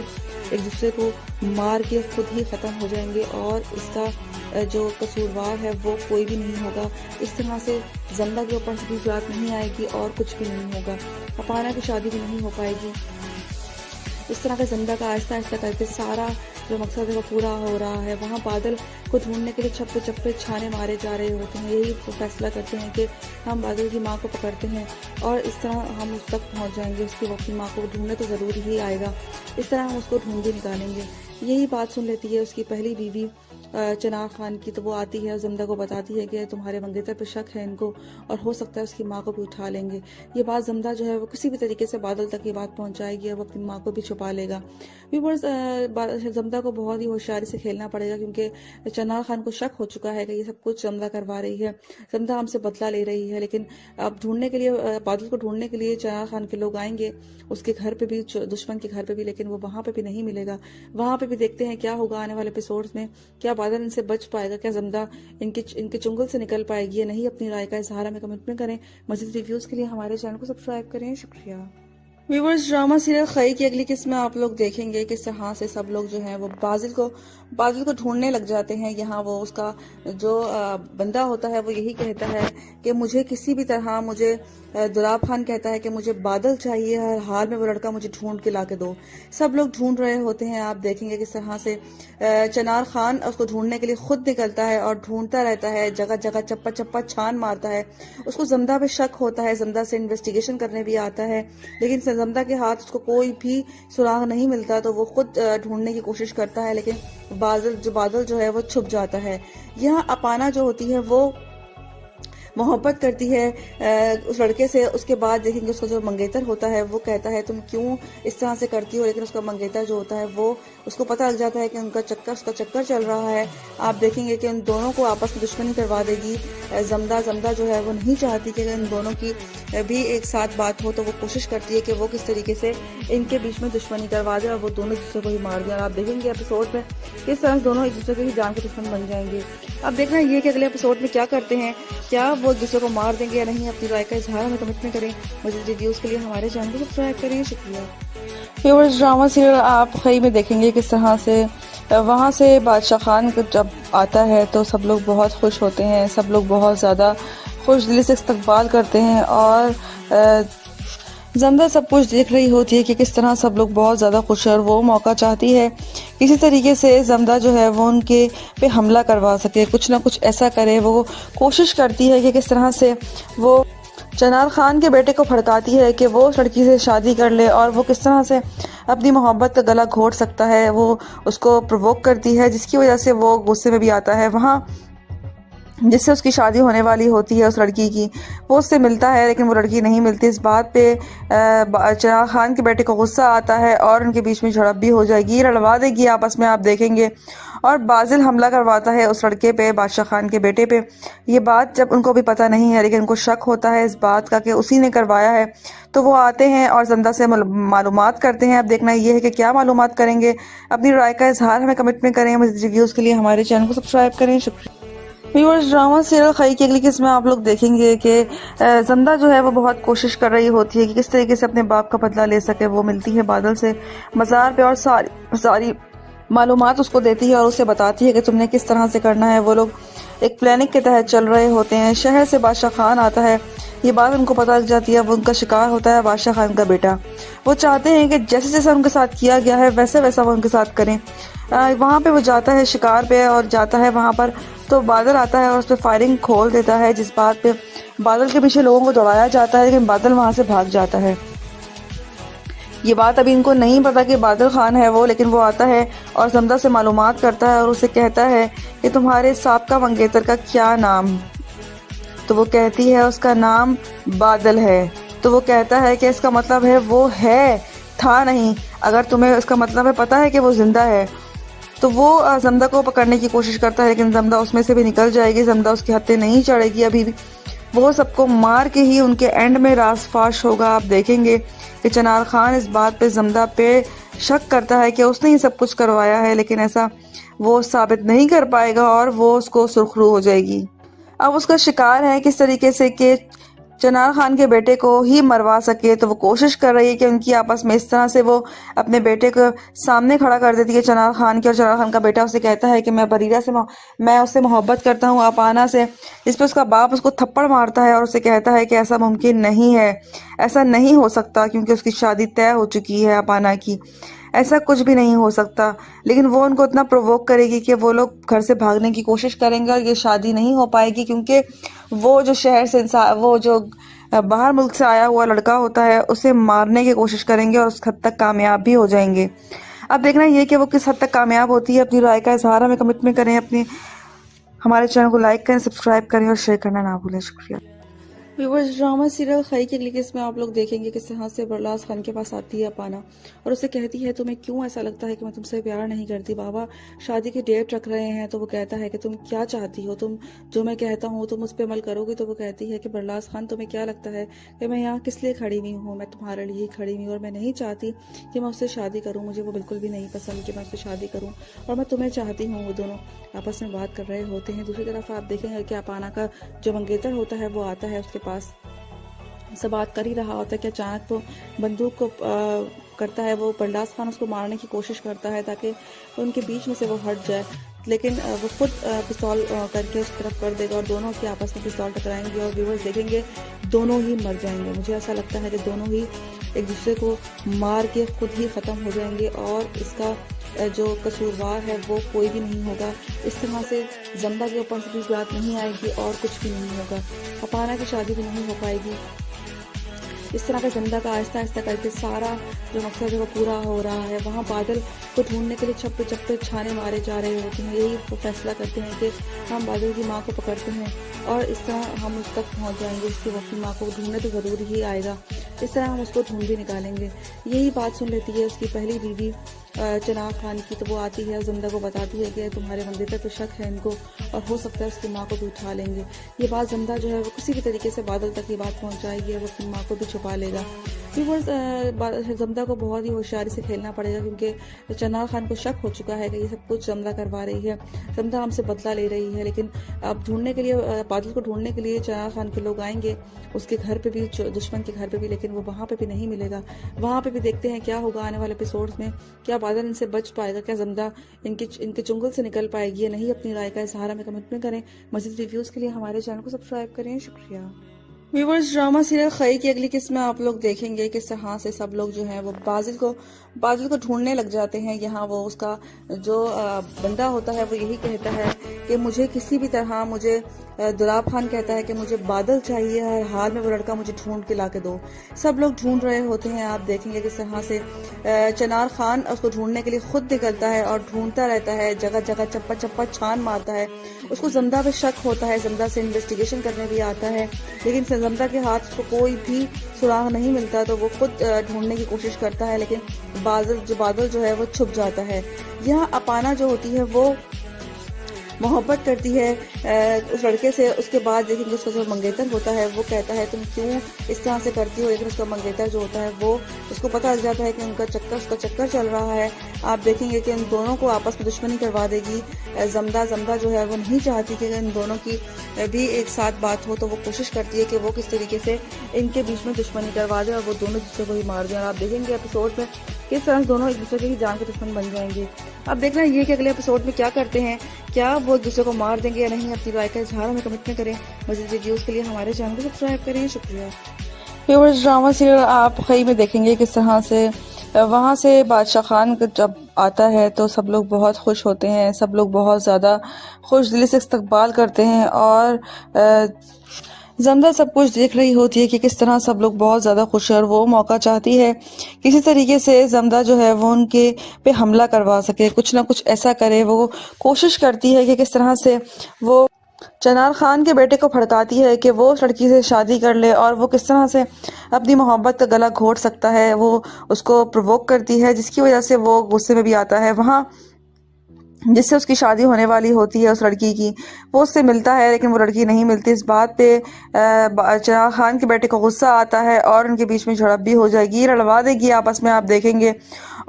[SPEAKER 4] एक दूसरे को मार के खुद ही ख़त्म हो जाएंगे और इसका जो कसूरवार है वो कोई भी नहीं होगा। इस तरह से जिंदा के ऊपर भी बात नहीं आएगी और कुछ भी नहीं होगा। अपाना की शादी भी नहीं हो पाएगी। इस तरह का जिंदा का आहिस्ता आहिस्ता करके सारा जो मकसद है वो पूरा हो रहा है। वहाँ बादल को ढूंढने के लिए छप्पे छप्पे छाने मारे जा रहे होते हैं। यही फैसला करते हैं कि हम बादल की माँ को पकड़ते हैं और इस तरह हम उस तक पहुँच जाएंगे। उसकी वो अपनी माँ को ढूंढने तो ज़रूर ही आएगा, इस तरह हम उसको ढूंढ के निकालेंगे। यही बात सुन लेती है उसकी पहली बीवी चनार खान की। तो वो आती है और जिंदा को बताती है कि तुम्हारे मंगेतर पर शक है इनको और हो सकता है उसकी माँ को भी उठा लेंगे। ये बात जिंदा जो है वो किसी भी तरीके से बादल तक ये बात पहुंचाएगी और वो अपनी माँ को भी छुपा लेगा। व्यूअर्स, जिंदा को बहुत ही होशियारी से खेलना पड़ेगा क्योंकि चनार खान को शक हो चुका है कि ये सब कुछ जिंदा करवा रही है, जिंदा हमसे बदला ले रही है। लेकिन अब ढूंढने के लिए बादल को ढूंढने के लिए चनार खान के लोग आएंगे उसके घर पे भी, दुश्मन के घर पे भी, लेकिन वो वहां पे भी नहीं मिलेगा। वहां पे भी देखते हैं क्या होगा आने वाले एपिसोड्स में। क्या बादल इनसे बच पाएगा, क्या जिंदा इनके चुंगल से निकल पाएगी या नहीं। अपनी राय का इजहार हमें कमेंट में करें। मजीद रिव्यूज के लिए हमारे चैनल को सब्सक्राइब करें। शुक्रिया। व्यूअर्स, ड्रामा सीरियल खई की अगली किस्त में आप लोग देखेंगे किस तरह से सब लोग जो हैं वो बादल को ढूंढने लग जाते हैं। यहाँ वो उसका जो बंदा होता है वो यही कहता है कि मुझे किसी भी तरह, मुझे दुलाब खान कहता है कि मुझे बादल चाहिए, हर हाल में वो लड़का मुझे ढूंढ के ला के दो। सब लोग ढूंढ रहे होते हैं। आप देखेंगे किस तरह से चनार खान उसको ढूंढने के लिए खुद निकलता है और ढूंढता रहता है, जगह जगह चप्पा चप्पा छान मारता है। उसको जिंदा पे शक होता है, जिंदा से इन्वेस्टिगेशन करने भी आता है, लेकिन जिंदा के हाथ उसको कोई भी सुराग नहीं मिलता। तो वो खुद ढूंढने की कोशिश करता है, लेकिन बादल जो है वो छुप जाता है। यहाँ अपाना जो होती है वो
[SPEAKER 5] मोहब्बत करती है उस लड़के से। उसके बाद देखेंगे उसका जो मंगेतर होता है वो कहता है तुम क्यों इस तरह से करती हो, लेकिन उसका मंगेतर जो होता है वो उसको पता लग जाता है कि उसका चक्कर चल रहा है। आप देखेंगे कि उन दोनों को आपस में दुश्मनी करवा देगी। जमदा जो है वो नहीं चाहती कि इन दोनों की भी एक साथ बात हो, तो वो कोशिश करती है कि वो किस तरीके से इनके बीच में दुश्मनी करवा दे और वो दोनों दूसरे को ही मार दें। और आप देखेंगे एपिसोड में किस तरह दोनों एक दूसरे के ही जान के दुश्मन बन जाएंगे। अब देखना ये कि अगले एपिसोड में क्या करते हैं, क्या वो एक दूसरे को मार देंगे या नहीं। अपनी राय का इजहार हमें कमेंट में करें। मज़ीद रिव्यूज़ के लिए हमारे चैनल को सब्सक्राइब करें। शुक्रिया।
[SPEAKER 6] व्यूअर्स, ड्रामा सीरियल आप खई में देखेंगे किस तरह से वहाँ से बादशाह खान जब आता है तो सब लोग बहुत खुश होते हैं, सब लोग बहुत ज़्यादा खुश दिली से इस्तकबाल करते हैं और जमदा सब कुछ देख रही होती है कि किस तरह सब लोग बहुत ज़्यादा खुश है और वो मौका चाहती है किसी तरीके से जमदा जो है वो उनके पे हमला करवा सके, कुछ ना कुछ ऐसा करे। वो कोशिश करती है कि किस तरह से वो चनार खान के बेटे को भड़काती है कि वो उस लड़की से शादी कर ले और वो किस तरह से अपनी मोहब्बत का गला घोट सकता है। वो उसको प्रोवोक करती है जिसकी वजह से वो गुस्से में भी आता है। वहाँ जिससे उसकी शादी होने वाली होती है उस लड़की की, वो उससे मिलता है लेकिन वो लड़की नहीं मिलती। इस बात पे चनार खान के बेटे को गुस्सा आता है और उनके बीच में झड़प भी हो जाएगी, लड़वा देगी आपस में, आप देखेंगे। और बाजिल हमला करवाता है उस लड़के पे, बादशाह खान के बेटे पे। ये बात जब उनको भी पता नहीं है लेकिन उनको शक होता है इस बात का कि उसी ने करवाया है, तो वो आते हैं और जमदा से मालूमात करते हैं। अब देखना ये है कि क्या मालूमात करेंगे। अपनी राय का इजहार हमें कमेंट में करें। मज़ीद रिव्यूज़ के लिए हमारे चैनल को सब्सक्राइब करें। शुक्रिया। व्यूअर्स, ड्रामा सीरियल खई की अगली किस्म में आप लोग देखेंगे कि जमदा जो है वो बहुत कोशिश कर रही होती है कि किस तरीके से अपने बाप का बदला ले सके। वो मिलती है बादल से मज़ार पे और सारी मालूमात उसको देती है और उसे बताती है कि तुमने किस तरह से करना है। वो लोग एक प्लानिंग के तहत चल रहे होते हैं। शहर से बादशाह खान आता है, ये बात उनको पता लग जाती है। वो उनका शिकार होता है बादशाह खान का बेटा। वो चाहते हैं कि जैसे जैसा उनके साथ किया गया है वैसे वैसा वो उनके साथ करें। वहाँ पे वो जाता है शिकार पे और जाता है वहाँ पर, तो बादल आता है और उस पर फायरिंग खोल देता है, जिस बात पे बादल के पीछे लोगों को दौड़ाया जाता है लेकिन बादल वहाँ से भाग जाता है। ये बात अभी इनको नहीं पता कि बादल खान है वो, लेकिन वो आता है और जमदा से मालूमात करता है और उसे कहता है कि तुम्हारे साबका मंगेतर का क्या नाम। तो वो कहती है उसका नाम बादल है। तो वो कहता है कि इसका मतलब है वो है, था नहीं। अगर तुम्हें इसका मतलब है पता है कि वो जिंदा है। तो वो जमदा को पकड़ने की कोशिश करता है लेकिन जमदा उसमें से भी निकल जाएगी। जमदा उसके हत्थे नहीं चढ़ेगी अभी भी। वो सबको मार के ही उनके एंड में राज फाश होगा। आप देखेंगे कि चनार खान इस बात पे जमदा पे शक करता है कि उसने ही सब कुछ करवाया है, लेकिन ऐसा वो साबित नहीं कर पाएगा और वो उसको सुर्खरू हो जाएगी। अब उसका शिकार है किस तरीके से कि चनार खान के बेटे को ही मरवा सके। तो वो कोशिश कर रही है कि उनकी आपस में इस तरह से वो अपने बेटे को सामने खड़ा कर देती है चनार खान की, और चनार खान का बेटा उसे कहता है कि मैं उससे मोहब्बत करता हूँ अपाना से। इस पर उसका बाप उसको थप्पड़ मारता है और उसे कहता है कि ऐसा मुमकिन नहीं है, ऐसा नहीं हो सकता क्योंकि उसकी शादी तय हो चुकी है अपाना की, ऐसा कुछ भी नहीं हो सकता। लेकिन वो उनको इतना प्रोवोक करेगी कि वो लोग घर से भागने की कोशिश करेंगे और ये शादी नहीं हो पाएगी क्योंकि वो जो शहर से वो जो बाहर मुल्क से आया हुआ लड़का होता है उसे मारने की कोशिश करेंगे और उस हद तक कामयाब भी हो जाएंगे। अब देखना ये कि वो किस हद तक कामयाब होती है। अपनी राय का इजहार हमें कमेंट में करें। हमारे चैनल को लाइक करें, सब्सक्राइब करें और शेयर करना ना भूलें। शुक्रिया।
[SPEAKER 5] व्यूअर्स, ड्रामा सीरियल खई की अगली किस्म में आप लोग देखेंगे किस तरह से बरलास खान के पास आती है अपाना और उसे कहती है तुम्हें क्यों ऐसा लगता है कि मैं तुमसे प्यार नहीं करती, बाबा शादी की डेट रख रहे हैं। तो वो कहता है कि तुम क्या चाहती हो, तुम जो मैं कहता हूँ तुम उस पर अमल करोगी। तो वो कहती है कि बरलास खान तुम्हें क्या लगता है कि मैं यहाँ किस लिए खड़ी हुई हूँ, मैं तुम्हारे लिए ही खड़ी हुई हूँ और मैं नहीं चाहती कि मैं उससे शादी करूँ। मुझे वो बिल्कुल भी नहीं पसंद कि मैं उससे शादी करूँ और मैं तुम्हें चाहती हूँ। वो दोनों आपस में बात कर रहे होते हैं। दूसरी तरफ आप देखेंगे कि अपाना का जो मंगेतर होता है वो आता है उसके पास, से बात कर ही रहा होता है कि अचानक वो बंदूक को करता है। वो बरलास खान उसको मारने की कोशिश करता है ताकि उनके बीच में से वो हट जाए, लेकिन वो खुद पिस्तौल करके उस तरफ कर देगा और दोनों के आपस में पिस्तौल टकराएंगे और व्यूअर्स देखेंगे दोनों ही मर जाएंगे। मुझे ऐसा लगता है कि दोनों ही एक दूसरे को मार के खुद ही ख़त्म हो जाएंगे और इसका जो कसूरवार है वो कोई भी नहीं होगा। इस तरह से जमदा के ऊपर से भी बात नहीं आएगी और कुछ भी नहीं होगा। अपाना की शादी भी नहीं हो पाएगी।
[SPEAKER 6] इस तरह का ज़मदा का आहिस्ता आहिस्ता करके सारा जो मकसद है वो पूरा हो रहा है। वहाँ बादल को ढूंढने के लिए चप्पे चप्पे छाने मारे जा रहे होते हैं। यही वो फैसला करते हैं कि हम बादल की माँ को पकड़ते हैं और इस तरह हम उस तक पहुँच जाएंगे। उसकी वो अपनी माँ को ढूंढने तो ज़रूर ही आएगा, इस तरह हम उसको ढूंढ भी निकालेंगे। यही बात सुन लेती है उसकी पहली बीवी चनार खान की, तो वो आती है और ज़मदा को बताती है कि तुम्हारे मंगेतर पे शक है इनको और हो सकता है उसकी माँ को भी उठा लेंगे। ये बात ज़मदा जो है वो किसी भी तरीके से बादल तक ये बात पहुँचाएगी और वो अपनी माँ को भी छुपा लेगा। ज़मदा को बहुत ही होशियारी से खेलना पड़ेगा क्योंकि चनार खान को शक हो चुका है कि ये सब कुछ ज़मदा करवा रही है, ज़मदा हमसे बदला ले रही है। लेकिन अब ढूंढने के लिए, बादल को ढूंढने के लिए चनार खान के लोग आएंगे उसके घर पे भी, दुश्मन के घर पे भी, लेकिन वो वहाँ पे भी नहीं मिलेगा। वहाँ पे भी देखते हैं क्या होगा आने वाले एपिसोड्स में। क्या बादल इनसे बच पाएगा, क्या ज़मदा इनके चुंगल से निकल पाएगी या नहीं। अपनी राय का इजहार हमें कमेंट में करें। मज़ीद रिव्यूज़ के लिए हमारे चैनल को सब्सक्राइब करें। शुक्रिया। व्यूअर्स, ड्रामा सीरियल खई की अगली किस्म में आप लोग देखेंगे किस तरह से सब लोग जो हैं वो बादल को ढूंढने लग जाते हैं। यहाँ वो उसका जो बंदा होता है वो यही कहता है कि मुझे किसी भी तरह, मुझे दुलाब खान कहता है कि मुझे बादल चाहिए, हर हाल में वो लड़का मुझे ढूंढ के ला के दो। सब लोग ढूंढ रहे होते हैं। आप देखेंगे किस तरह से चनार खान उसको ढूंढने के लिए खुद निकलता है और ढूंढता रहता है, जगह जगह चप्पा चप्पा छान मारता है। उसको ज़मदा पे शक होता है, ज़मदा से इन्वेस्टिगेशन करने भी आता है, लेकिन ज़मदा के हाथ को कोई भी सुराग नहीं मिलता तो वो खुद ढूंढने की कोशिश करता है, लेकिन बादल जो है वो छुप जाता है। यहाँ अपाना जो होती है वो मोहब्बत करती है उस लड़के से। उसके बाद देखेंगे उसका जो मंगेतर होता है वो कहता है तुम क्यों इस तरह से करती हो, लेकिन उसका मंगेतर जो होता है वो, उसको पता लग जाता है कि उसका चक्कर चल रहा है। आप देखेंगे कि इन दोनों को आपस में दुश्मनी करवा देगी। ज़मदा जो है वो नहीं चाहती कि इन दोनों की भी एक साथ बात हो, तो वो कोशिश करती है कि वो किस तरीके से इनके बीच में दुश्मनी करवा दे और वो दोनों दूसरे को ही मार दें। और आप देखेंगे एपिसोड में किस तरह दोनों एक दूसरे के ही जान के दुश्मन बन जाएंगे। अब देखना ये कि अगले एपिसोड में क्या करते हैं, क्या वो एक दूसरे को मार देंगे या नहीं। अपनी राय का इजहार हमें कमेंट में करें। मज़ीद वीडियोस के लिए हमारे चैनल को सब्सक्राइब करें। शुक्रिया। व्यूअर्स, ड्रामा सीरियल आप खई में देखेंगे किस तरह से वहाँ से बादशाह खान जब आता है तो सब लोग बहुत खुश होते हैं, सब लोग बहुत ज़्यादा खुश दिली से इस्तकबाल करते हैं और ज़मदा सब कुछ देख रही होती है कि किस तरह सब लोग बहुत ज़्यादा खुश है और वो मौका चाहती है किसी तरीके से ज़मदा जो है वो उनके पे हमला करवा सके, कुछ ना कुछ ऐसा करे। वो कोशिश करती है कि किस तरह से वो चनार खान के बेटे को भड़काती है कि वो उस लड़की से शादी कर ले और वो किस तरह से अपनी मोहब्बत का गला घोट सकता है। वो उसको प्रोवोक करती है जिसकी वजह से वो गुस्से में भी आता है। वहाँ जिससे उसकी शादी होने वाली होती है उस लड़की की, वो उससे मिलता है लेकिन वो लड़की नहीं मिलती। इस बात पे चनार खान के बेटे को गुस्सा आता है और उनके बीच में झड़प भी हो जाएगी, लड़वा देगी आपस में, आप देखेंगे।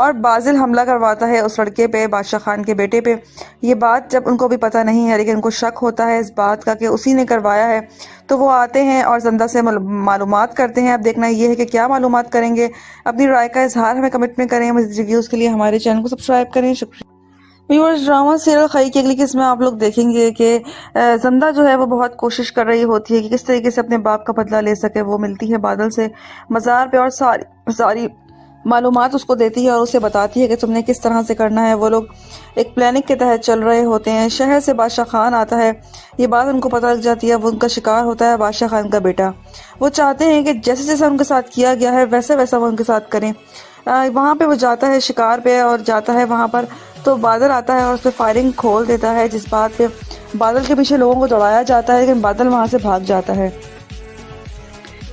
[SPEAKER 6] और बाजिल हमला करवाता है उस लड़के पे, बादशाह खान के बेटे पे। ये बात जब उनको भी पता नहीं है लेकिन उनको शक होता है इस बात का कि उसी ने करवाया है, तो वो आते हैं और ज़मदा से मालूमात करते हैं। अब देखना ये है कि क्या मालूमात करेंगे। अपनी राय का इजहार हमें कमेंट में करें। मज़ीद रिव्यूज़ के लिए हमारे चैनल को सब्सक्राइब करें। शुक्रिया। व्यूअर्स, ड्रामा सीरियल खई की अगली किस्म में आप लोग देखेंगे कि ज़मदा जो है वो बहुत कोशिश कर रही होती है कि किस तरीके से अपने बाप का बदला ले सके। वो मिलती है बादल से मज़ार पे और सारी मालूमात उसको देती है और उसे बताती है कि तुमने किस तरह से करना है। वो लोग एक प्लानिंग के तहत चल रहे होते हैं। शहर से बादशाह खान आता है, ये बात उनको पता लग जाती है। वो उनका शिकार होता है बादशाह खान का बेटा। वो चाहते हैं कि जैसे जैसा उनके साथ किया गया है वैसे वैसा वो उनके साथ करें। वहाँ पे वो जाता है शिकार पे और जाता है वहाँ पर, तो बादल आता है और उस पर फायरिंग खोल देता है, जिस बात पे बादल के पीछे लोगों को दौड़ाया जाता है लेकिन बादल वहाँ से भाग जाता है।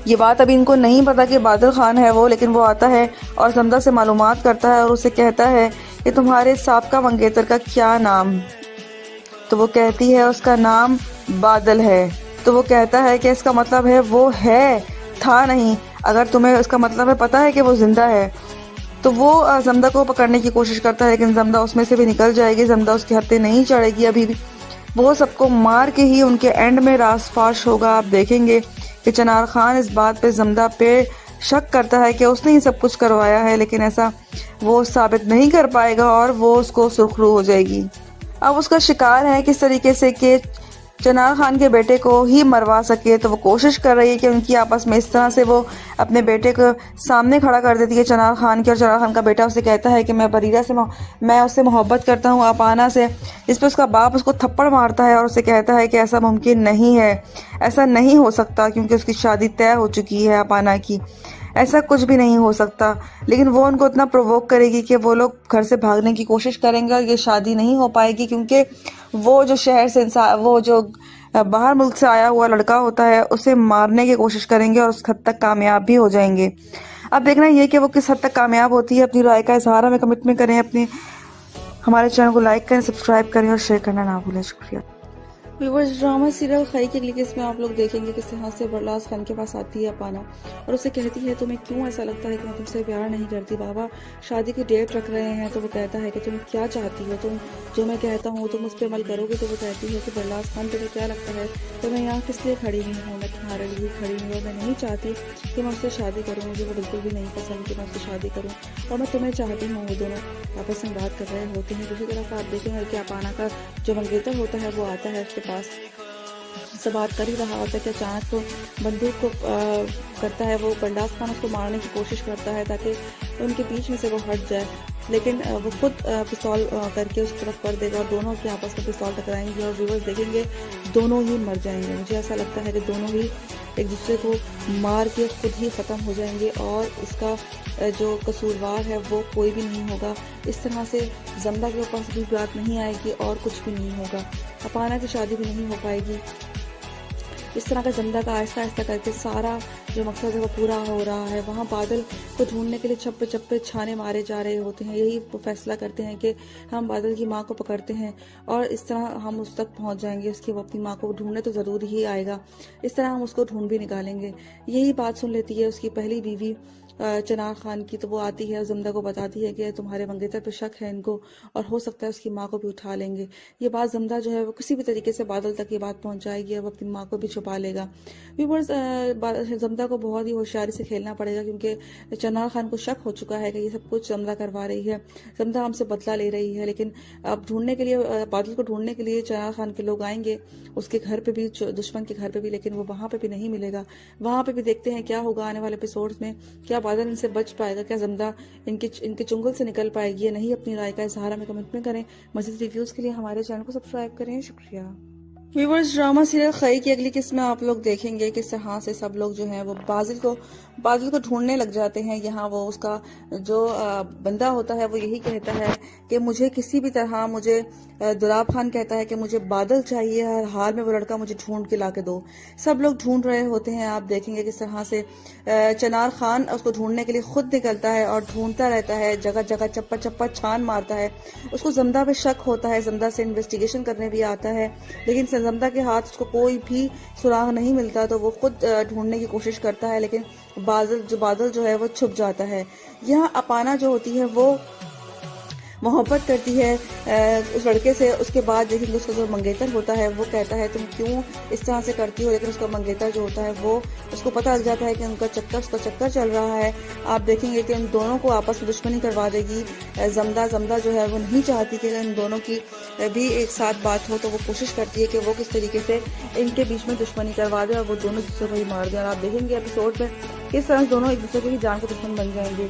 [SPEAKER 6] ये बात अभी इनको नहीं पता कि बादल खान है वो, लेकिन वो आता है और ज़मदा से मालूमात करता है और उसे कहता है कि तुम्हारे साबका मंगेतर का क्या नाम। तो वो कहती है उसका नाम बादल है। तो वो कहता है कि इसका मतलब है वो है, था नहीं। अगर तुम्हें इसका मतलब है पता है कि वो जिंदा है। तो वो ज़मदा को पकड़ने की कोशिश करता है लेकिन ज़मदा उसमें से भी निकल जाएगी। ज़मदा उसके हत्थे नहीं चढ़ेगी अभी भी। वो सबको मार के ही उनके एंड में रास फाश होगा। आप देखेंगे कि चनार खान इस बात पे ज़मदा पे शक करता है कि उसने ही सब कुछ करवाया है, लेकिन ऐसा वो साबित नहीं कर पाएगा और वो उसको सुर्खरू हो जाएगी। अब उसका शिकार है किस तरीके से कि चनार खान के बेटे को ही मरवा सके। तो वो कोशिश कर रही है कि उनकी आपस में इस तरह से वो अपने बेटे को सामने खड़ा कर देती है चनार खान के, और चनार खान का बेटा उसे कहता है कि मैं बरीरा से मैं उससे मोहब्बत करता हूँ, अपाना से। इस पर उसका बाप उसको थप्पड़ मारता है और उसे कहता है कि ऐसा मुमकिन नहीं है, ऐसा नहीं हो सकता क्योंकि उसकी शादी तय हो चुकी है अपाना की। ऐसा कुछ भी नहीं हो सकता। लेकिन वो उनको इतना प्रोवोक करेगी कि वो लोग घर से भागने की कोशिश करेंगे और ये शादी नहीं हो पाएगी, क्योंकि वो जो शहर से इंसान, वो जो बाहर मुल्क से आया हुआ लड़का होता है, उसे मारने की कोशिश करेंगे और उस हद तक कामयाब भी हो जाएंगे। अब देखना ये कि वो किस हद तक कामयाब होती है। अपनी राय का इजहार हमें कमेंट में करें, अपने हमारे चैनल को लाइक करें, सब्सक्राइब करें और शेयर करना ना भूलें। शुक्रिया।
[SPEAKER 5] व्यूअर्स, ड्रामा सीरियल खई की अगली किस्त में आप लोग देखेंगे किस तरह से बरलास खान के पास आती है अपाना और उसे कहती है तुम्हें क्यों ऐसा लगता है कि मैं तुमसे प्यार नहीं करती, बाबा शादी की डेट रख रहे हैं। तो वो कहता है कि तुम क्या चाहती हो, तुम जो मैं कहता हूँ तुम उस पर अमल करोगे। तो वो कहती है कि बरलास खान तुम्हें क्या लगता है तो मैं यहाँ किस लिए खड़ी हुई हूँ, मैं तुम्हारे लिए खड़ी हुई हूँ। मैं नहीं चाहती कि मैं उससे शादी करूँ, मुझे वो बिल्कुल भी नहीं पसंद कि मैं उससे शादी करूँ और मैं तुम्हें चाहती हूँ। वो दोनों आपस में बात कर रहे होते हैं। दूसरी तरफ आप देखेंगे कि अपाना का जो मंगेतर होता है वो आता है उसके पास से बात कर ही रहा होता है कि अचानक तो बंदूक को करता है वो बरलास खान उसको मारने की कोशिश करता है ताकि उनके बीच में से वो हट जाए, लेकिन वो खुद पिस्तौल करके उस तरफ कर देगा और दोनों के आपस में पिस्तौल टकराएंगे और व्यूअर्स देखेंगे दोनों ही मर जाएंगे। मुझे ऐसा लगता है कि दोनों ही एक दूसरे को मार के खुद ही ख़त्म हो जाएंगे और इसका जो कसूरवार है वो कोई भी नहीं होगा। इस तरह से जमदा के ऊपर भी बात नहीं आएगी और कुछ भी नहीं होगा, अपाना की शादी भी नहीं हो पाएगी। इस तरह का जमदा का आहिस्ता आहिस्ता करके सारा जो मकसद है वो पूरा हो रहा है। वहाँ बादल को ढूंढने के लिए चप्पे चप्पे छाने मारे जा रहे होते हैं। यही वो फैसला करते हैं कि हम बादल की माँ को पकड़ते हैं और इस तरह हम उस तक पहुँच जाएंगे। उसकी वो अपनी माँ को ढूंढने तो ज़रूर ही आएगा, इस तरह हम उसको ढूंढ भी निकालेंगे। यही बात सुन लेती है उसकी पहली बीवी चनार खान की। तो वो आती है और जमदा को बताती है कि तुम्हारे मंगेतर पर शक है इनको और हो सकता है उसकी माँ को भी उठा लेंगे। ये बात जमदा जो है वो किसी भी तरीके से बादल तक ये बात पहुंचाएगी और वो अपनी माँ को भी छुपा लेगा। व्यूअर्स, जमदा को बहुत ही होशियारी से खेलना पड़ेगा क्योंकि चनार खान को शक हो चुका है कि ये सब कुछ जमदा करवा रही है, जमदा हमसे बदला ले रही है। लेकिन अब ढूंढने के लिए, बादल को ढूंढने के लिए चनार खान के लोग आएंगे उसके घर पे भी, दुश्मन के घर पे भी, लेकिन वो वहां पे भी नहीं मिलेगा। वहां पे भी देखते हैं क्या होगा आने वाले एपिसोड्स में। क्या बादल इनसे बच पाएगा, क्या जमदा इनके चुंगल से निकल पाएगी या नहीं? अपनी राय का इजहार हमें कमेंट में करें। मज़ीद रिव्यूज के लिए हमारे चैनल को सब्सक्राइब करें। शुक्रिया। व्यूअर्स, ड्रामा सीरियल खई की अगली किस्त में आप लोग देखेंगे किस तरह से सब लोग जो हैं वो बादल को ढूंढने लग जाते हैं। यहाँ वो उसका जो बंदा होता है वो यही कहता है कि मुझे किसी भी तरह, मुझे दुलाब खान कहता है कि मुझे बादल चाहिए, हर हाल में वो लड़का मुझे ढूंढ के ला के दो। सब लोग ढूंढ रहे होते हैं। आप देखेंगे किस तरह से चनार खान उसको ढूंढने के लिए खुद निकलता है और ढूंढता रहता है, जगह जगह चप्पा चप्पा छान मारता है। उसको जमदा पे शक होता है, जमदा से इन्वेस्टिगेशन करने भी आता है, लेकिन जमदा के हाथ उसको कोई भी सुराग नहीं मिलता। तो वो खुद ढूंढने की कोशिश करता है, लेकिन बादल जो है वो छुप जाता है। यहाँ अपाना जो होती है वो मोहब्बत करती है उस लड़के से। उसके बाद देखेंगे उसका जो मंगेतर होता है वो कहता है तुम क्यों इस तरह से करती हो, लेकिन उसका मंगेतर जो होता है वो, उसको पता लग जाता है कि उसका चक्कर चल रहा है। आप देखेंगे कि उन दोनों को आपस में दुश्मनी करवा देगी जमदा जो है वो नहीं चाहती कि इन दोनों की भी एक साथ बात हो, तो वो कोशिश करती है कि वो किस तरीके से इनके बीच में दुश्मनी करवा दे और वो दोनों दूसरे को ही मार दें। और आप देखेंगे एपिसोड में किस तरह दोनों एक दूसरे की जान के दुश्मन बन जाएंगे।